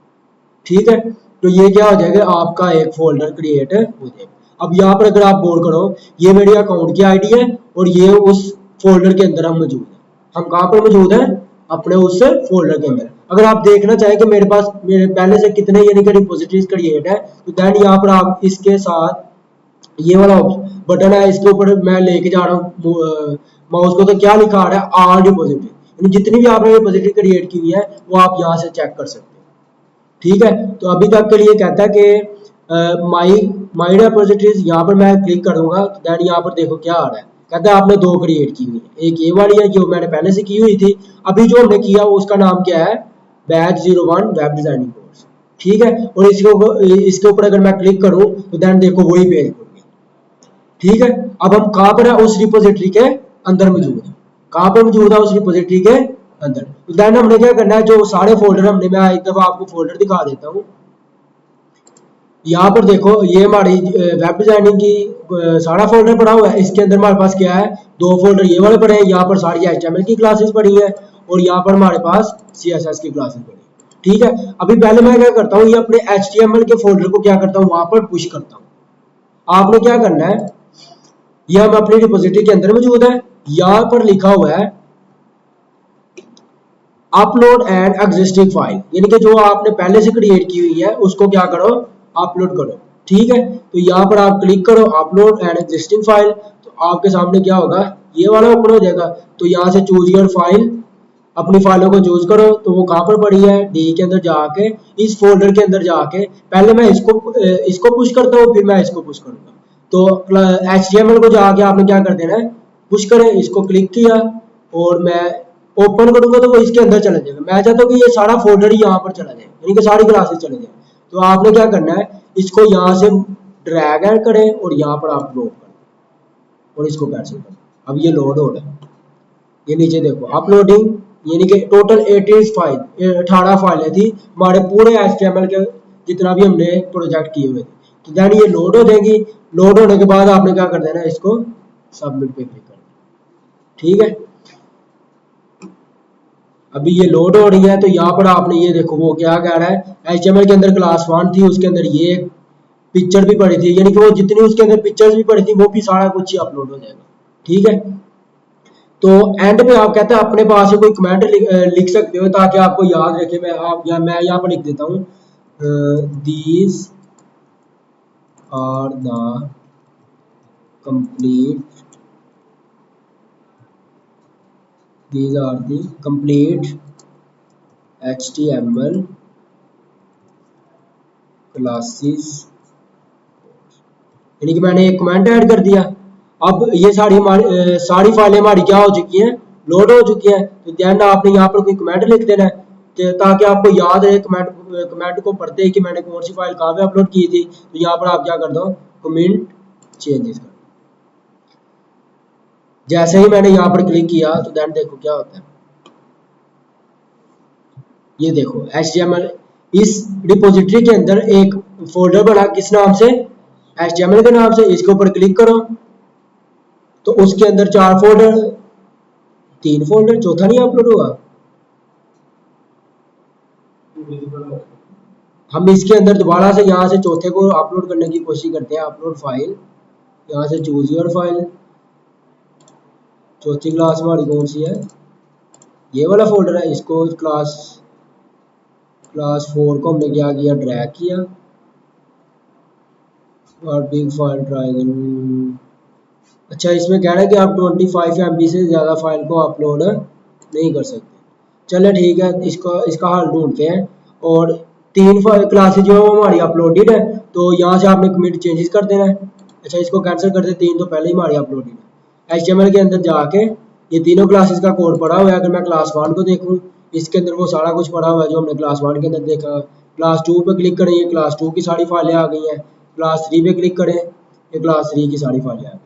ठीक है, तो ये क्या हो जाएगा, आपका एक फोल्डर क्रिएट हो जाएगा। अब यहाँ पर अगर आप गौर करो, ये मेरी अकाउंट की आईडी है और ये उस फोल्डर के अंदर हम मौजूद है। हम कहाँ पर मौजूद है, अपने उस फोल्डर के अंदर। अगर आप देखना चाहें कि मेरे पास मेरे पहले से कितने यानी कि रिपोजिटरीज क्रिएट है, तो देन यहाँ पर आप इसके साथ ये वाला बटन है, इसके ऊपर मैं लेके जा रहा हूँ माउस को, तो क्या लिखा आ रहा है, आल रिपोजिटरी, यानी जितनी भी आपने रिपोजिटरी क्रिएट की हुई है वो आप यहाँ से चेक कर सकते हैं। ठीक है, तो अभी तक के लिए कहता है कि माई रिपोजिटरीज, यहाँ पर मैं क्लिक करूंगा तो देन यहाँ पर देखो क्या आ रहा है, कहता है आपने 2 क्रिएट की हुई है, एक ये वाली है जो मैंने पहले से की हुई थी, अभी जो हमने किया उसका नाम क्या है, बैच 01 वेब डिजाइनिंग कोर्स। ठीक है, और इसके ऊपर अगर मैं क्लिक करूं तो देन देखो वही पेज खुल गया। ठीक है, अब हम कहाँ पर है, उस रिपोजिटरी के अंदर मौजूद है। कहाँ पर मौजूद है, उस रिपोजिटरी के अंदर। तो देन हमने क्या करना है, जो सारे फोल्डर हमने, मैं एक दफा आपको फोल्डर दिखा देता हूँ। यहाँ पर देखो ये हमारी वेब डिजाइनिंग की सारा फोल्डर पड़ा हुआ है। इसके अंदर हमारे पास क्या है, 2 फोल्डर ये वाले पड़े हैं, यहाँ पर सारी HTML की क्लासेस पड़ी है और यहाँ पर हमारे पास CSS की क्लासेस पड़ी है। ठीक है, अभी पहले मैं क्या करता हूँ, ये अपने HTML के फोल्डर को क्या करता हूँ, वहां पर पुश करता हूँ। आपने क्या करना है, ये हम अपनी रिपोजिटरी के अंदर मौजूद है, यहाँ पर लिखा हुआ है अपलोड एंड एग्जिस्टिंग फाइल, यानी कि जो आपने पहले से क्रिएट की हुई है उसको क्या करो, अपलोड करो। ठीक है, तो यहाँ पर आप क्लिक करो अपलोड एंड एग्जिस्टिंग फाइल, तो आपके सामने क्या होगा, ये वाला ओपन हो जाएगा। तो यहाँ से चूज योर फाइल, अपनी फाइलों को चूज करो, तो वो कहाँ पर पड़ी है, डी के अंदर जाके, इस फोल्डर के अंदर जाके पहले मैं इसको पुश करता हूँ, फिर मैं इसको पुश करूंगा। तो HTML को जाके आपने क्या कर देना है, पुश करें, इसको क्लिक किया और मैं ओपन करूंगा तो वो इसके अंदर चला जाएगा। मैं चाहता हूँ कि ये सारा फोल्डर ही यहाँ पर चला जाए, यानी कि सारी क्लासेस चले जाए। तो आपने क्या करना है, इसको यहाँ से ड्रैग एंड करें और यहाँ पर आप लोड करें और इसको कैंसिल करें। अब ये लोड हो रहा है, ये नीचे देखो अपलोडिंग, यानी कि टोटल 18 फाइलें थी हमारे पूरे HTML के, जितना भी हमने प्रोजेक्ट किए हुए थे। तो देन ये लोड हो जाएगी, लोड होने के बाद आपने क्या कर देना है, इसको सबमिट पे क्लिक करना। ठीक है, अभी ये लोड हो रही है, तो यहाँ पर आपने ये देखो वो क्या कह रहा है, HTML के अंदर क्लास 1 थी, उसके अंदर ये पिक्चर भी पड़ी थी, यानी कि वो जितनी उसके अंदर पिक्चर्स भी पड़ी थी वो भी सारा कुछ ही अपलोड हो जाएगा। ठीक है, तो एंड में आप कहते हैं अपने पास से कोई कमेंट लिख सकते हो ताकि आपको याद रखे। मैं यहाँ पर लिख देता हूँ, these are the complete, these are the complete HTML classes, यानी कि मैंने एक कमेंट ऐड कर दिया। अब ये सारी फाइलें हमारी क्या हो चुकी हैं, लोड हो चुकी हैं। तो देन आपने यहाँ पर कोई कमेंट लिख देना है ताकि आपको याद रहे कमेंट को पढ़ते ही कि मैंने कौन सी फाइल कहाँ पे अपलोड की थी। तो यहाँ पर आप क्या कर दो, कमेंट चेंजेस कर, जैसे ही मैंने यहाँ पर क्लिक किया तो देन देखो क्या होता है, ये देखो HTML इस रिपोजिटरी के अंदर एक फोल्डर बना, किस नाम से, HTML के नाम से। इसके ऊपर क्लिक करो तो उसके अंदर 4 फोल्डर, 3 फोल्डर, चौथा नहीं अपलोड हुआ। हम इसके अंदर दोबारा से यहाँ से चौथे को अपलोड करने की कोशिश करते हैं, अपलोड फाइल, यहाँ से चूज योर फाइल। चौथी क्लास हमारी कौन सी है, ये वाला फोल्डर है, इसको क्लास 4 को हमने क्या किया, ड्रैग किया और बिग फाइल ड्राइवर। अच्छा, इसमें कह रहा है कि आप 25 MB से ज़्यादा फाइल को अपलोड नहीं कर सकते। चलो ठीक है, इसका हल ढूंढते हैं। और 3 क्लासेज जो है वो हमारी अपलोडेड है, तो यहाँ से आपने कमिट चेंजेस कर देना है। अच्छा, इसको कैंसिल करते, 3 तो पहले ही हमारी अपलोडेड है। HTML के अंदर जाके ये तीनों क्लासेस का कोड पड़ा हुआ है। अगर मैं क्लास 1 को देखूँ, इसके अंदर वो सारा कुछ पड़ा हुआ है जो हमने क्लास 1 के अंदर देखा। क्लास 2 पे क्लिक करें, ये क्लास 2 की सारी फाइलें आ गई हैं। क्लास 3 पे क्लिक करें, ये क्लास 3 की सारी फाइलें आ गई।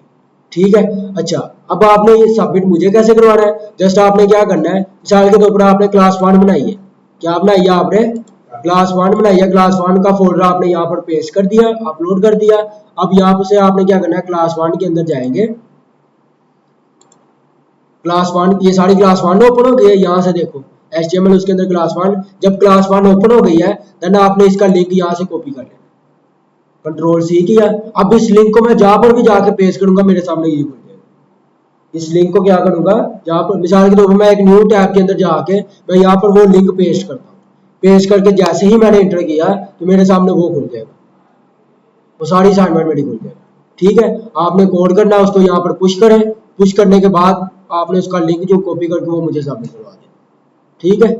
ठीक है। अच्छा, अब आपने ये सबमिट मुझे कैसे करवाना है? जस्ट आपने क्या करना है, मिसाल के तौर पर आपने क्लास 1 बनाई है। क्या बनाई है आपने? क्लास 1 बनाई है। क्लास 1 का फोल्डर आपने यहाँ पर पेस्ट कर दिया, अपलोड कर दिया। अब यहाँ से आपने क्या करना है, क्लास 1 के अंदर जाएंगे। क्लास 1, ये सारी क्लास 1 ओपन हो गई है। यहाँ से देखो HTML उसके अंदर क्लास 1, जब क्लास 1 ओपन हो गई है देन आपने इसका लिंक यहाँ से कॉपी कर लेना, Ctrl+C किया। अब इस लिंक को मैं जहाँ पर भी जाके पेस्ट करूंगा मेरे सामने ये खुल जाएगा। इस लिंक को क्या करूंगा, जहाँ पर मिसाल के तौर पर मैं एक न्यू टैब के अंदर जाके मैं यहाँ पर वो लिंक पेस्ट करता हूँ। पेस्ट करके जैसे ही मैंने एंटर किया तो मेरे सामने वो खुल जाएगा, वो सारी असाइनमेंट मेरी खुल जाएगी। ठीक है, आपने कोड करना है, उसको यहाँ पर पुश करें। पुश करने के बाद आपने उसका लिंक जो कॉपी करके वो मुझे सबमिट करवा देना। ठीक है।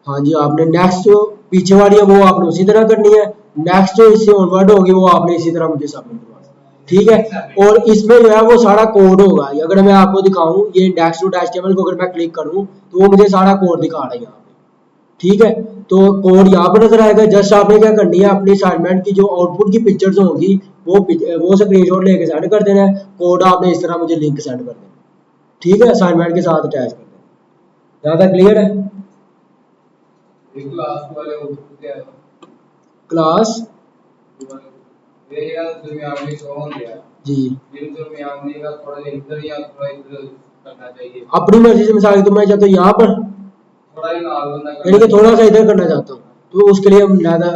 हाँ जी, आपने नेक्स्ट जो पीछे वाली है वो आपने उसी तरह करनी है। नेक्स्ट जो इससे ऑनवर्ड होगी वो आपने इसी तरह मुझे सबमिट करवाना है। ठीक है। और इसमें जो है वो सारा कोड होगा। अगर मैं आपको दिखाऊं, ये index.html को अगर मैं क्लिक करूं तो वो मुझे सारा कोड दिखा रहा है यहाँ पे। ठीक है, तो कोड यहाँ पर नजर आएगा। जस्ट आपने क्या करनी है, अपनी असाइनमेंट की जो आउटपुट की पिक्चर्स होंगी वो स्क्रीनशॉट लेके सेंड कर देना है। कोड आपने इस तरह मुझे लिंक सेंड कर देना। ठीक है, असाइनमेंट के साथ अटैच कर देना। यहाँ तक क्लियर है? क्लास जी अपनी मर्जी से, मिसाल तो मैं चाहता हूँ यहाँ पर यानी कि थोड़ा सा इधर करना चाहता हूँ, तो उसके लिए हम ज़्यादा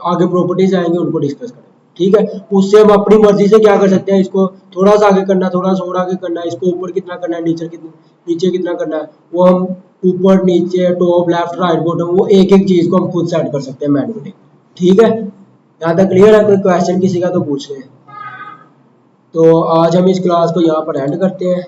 आगे प्रॉपर्टीज आएंगे, उनको डिस्कस करेंगे। ठीक है, उससे हम अपनी मर्जी से क्या कर सकते हैं, इसको थोड़ा सा आगे करना, थोड़ा सा और आगे करना, इसको ऊपर कितना करना है, नीचे कितना करना है, वो हम ऊपर नीचे टॉप लेफ्ट राइट बॉटम वो एक एक चीज को हम खुद सेट कर सकते हैं मैन्युअली। ठीक है, यहाँ तक क्लियर है? कोई क्वेश्चन किसी का तो पूछ लें। तो आज हम इस क्लास को यहाँ पर एंड करते हैं।